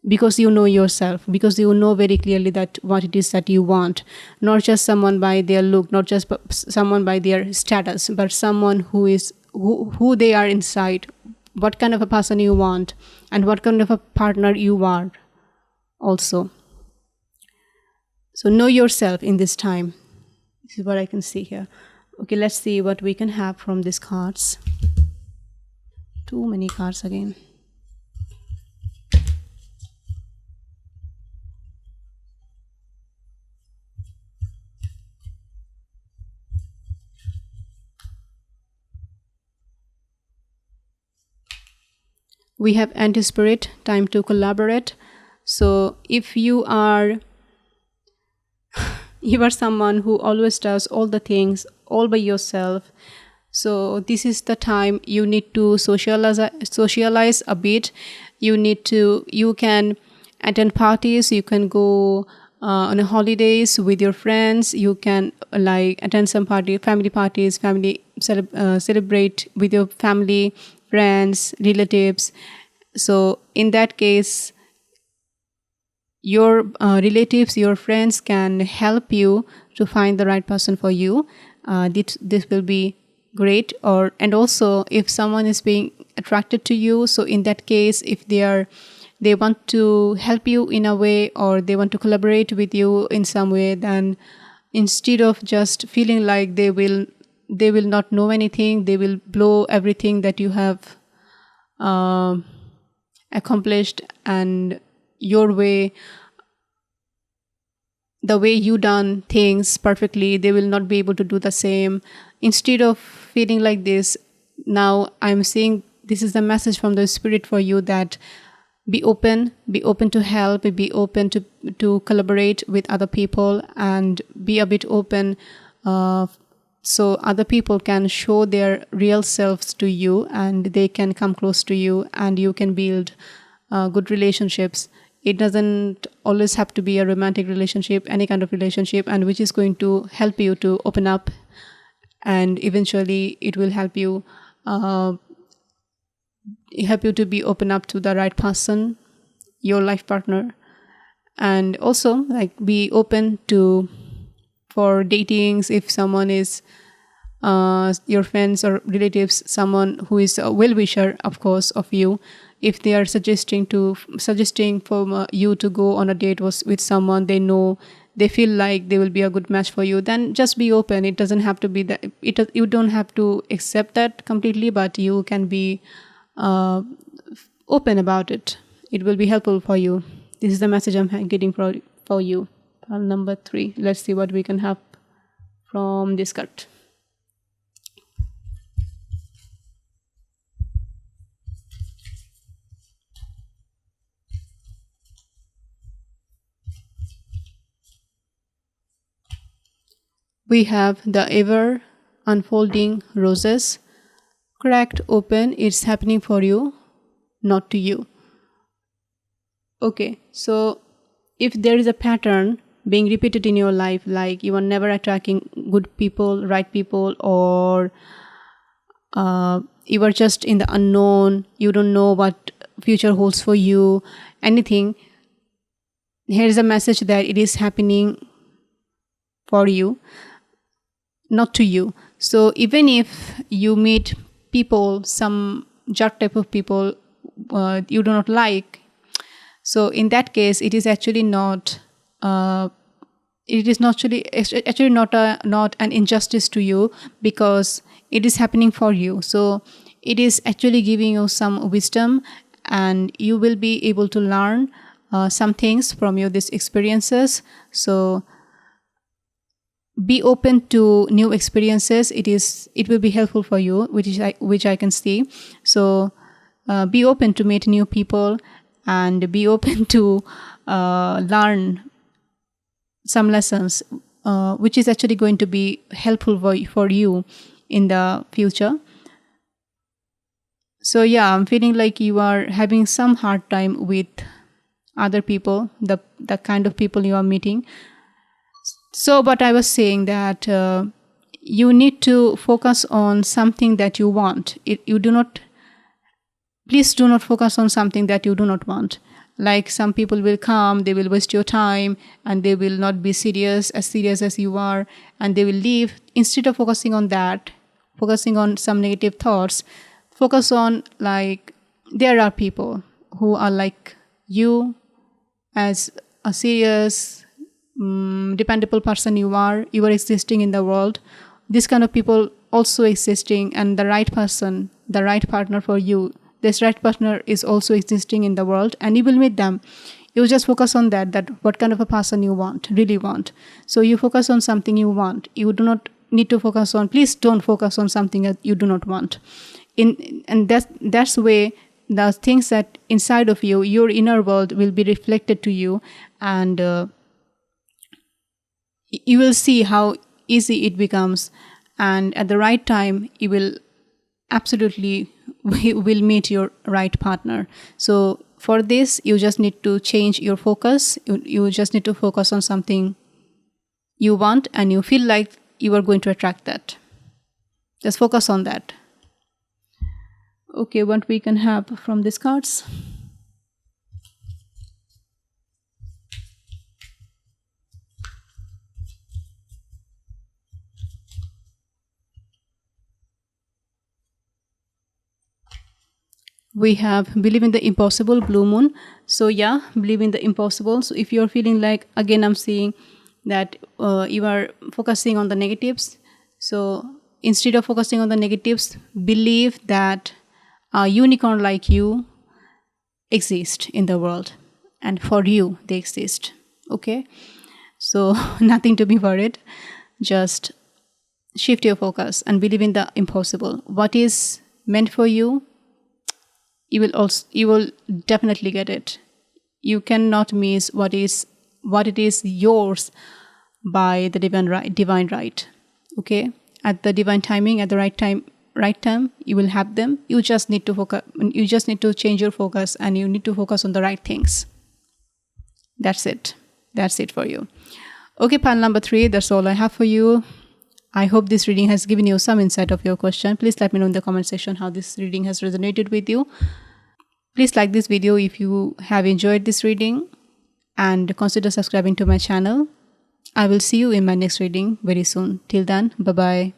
because you know yourself, because you know very clearly that what it is that you want, not just someone by their look, not just someone by their status, but someone who they are inside, what kind of a person you want, and what kind of a partner you are also. So know yourself in this time. This is what I can see here. Okay, let's see what we can have from these cards. Too many cards again. We have anti-spirit, time to collaborate. So if you are someone who always does all the things all by yourself, So this is the time you need to socialize a bit. You can attend parties, you can go on a holidays with your friends, you can like attend some family parties, celebrate with your family, friends, relatives. So in that case, your relatives, your friends can help you to find the right person for you. This will be great. And also, if someone is being attracted to you, so in that case, if they want to help you in a way, or they want to collaborate with you in some way, then instead of just feeling like they will not know anything, they will blow everything that you have accomplished, and your way, the way you done things perfectly, they will not be able to do the same. Instead of feeling like this, now I'm saying this is the message from the Spirit for you, that be open to help, be open to collaborate with other people, and be a bit open so other people can show their real selves to you, and they can come close to you, and you can build good relationships. It doesn't always have to be a romantic relationship, any kind of relationship, and which is going to help you to open up, and eventually it will help you to be open up to the right person, your life partner. And also, like, be open to for datings. If someone is your friends or relatives, someone who is a well-wisher, of course, of you, if they are suggesting for you to go on a date with someone they feel like they will be a good match for you, then just be open. It doesn't have to be that you don't have to accept that completely, but you can be open about it. It will be helpful for you. This is the message I'm getting for you. Number 3. Let's see what we can have from this card. We have the ever unfolding roses. Cracked open, it's happening for you, not to you. Okay, so if there is a pattern being repeated in your life, like you are never attracting good people, right people, or you are just in the unknown, you don't know what future holds for you, anything, here is a message that it is happening for you, not to you. So even if you meet people, some jerk type of people you do not like, so in that case it is actually not not an injustice to you, because it is happening for you. So it is actually giving you some wisdom, and you will be able to learn some things from these experiences. So be open to new experiences. It will be helpful for you, which I can see. So be open to meet new people, and be open to learn some lessons, which is actually going to be helpful for you in the future. So yeah, I'm feeling like you are having some hard time with other people, the kind of people you are meeting. So, but I was saying that you need to focus on something that you want. Please do not focus on something that you do not want. Like, some people will come, they will waste your time, and they will not be serious as you are, and they will leave. Instead of focusing on that, focusing on some negative thoughts, focus on, like, there are people who are like you, as a serious, dependable person you are existing in the world. This kind of people also existing, and the right person, the right partner for you, this right partner is also existing in the world, and you will meet them. You just focus on that what kind of a person you really want. So you focus on something you want. You do not need to focus on, please don't focus on something that you do not want. And that's the way the things that inside of you, your inner world, will be reflected to you, and you will see how easy it becomes, and at the right time you will absolutely will meet your right partner. So for this, you just need to change your focus. You just need to focus on something you want and you feel like you are going to attract that. Just focus on that. Okay, what we can have from these cards? We have believe in the impossible, blue moon. So yeah, believe in the impossible. So if you're feeling like, again, I'm seeing that you are focusing on the negatives. So instead of focusing on the negatives, believe that a unicorn like you exist in the world, and for you they exist. Okay, so nothing to be worried. Just shift your focus and believe in the impossible. What is meant for you, you will definitely get it. You cannot miss what it is yours by the divine right. Okay, at the divine timing, at the right time, you will have them. You just need to focus. You just need to change your focus, and you need to focus on the right things. That's it. That's it for you. Okay, pile number 3. That's all I have for you. I hope this reading has given you some insight of your question. Please let me know in the comment section how this reading has resonated with you. Please like this video if you have enjoyed this reading, and consider subscribing to my channel. I will see you in my next reading very soon. Till then, bye-bye.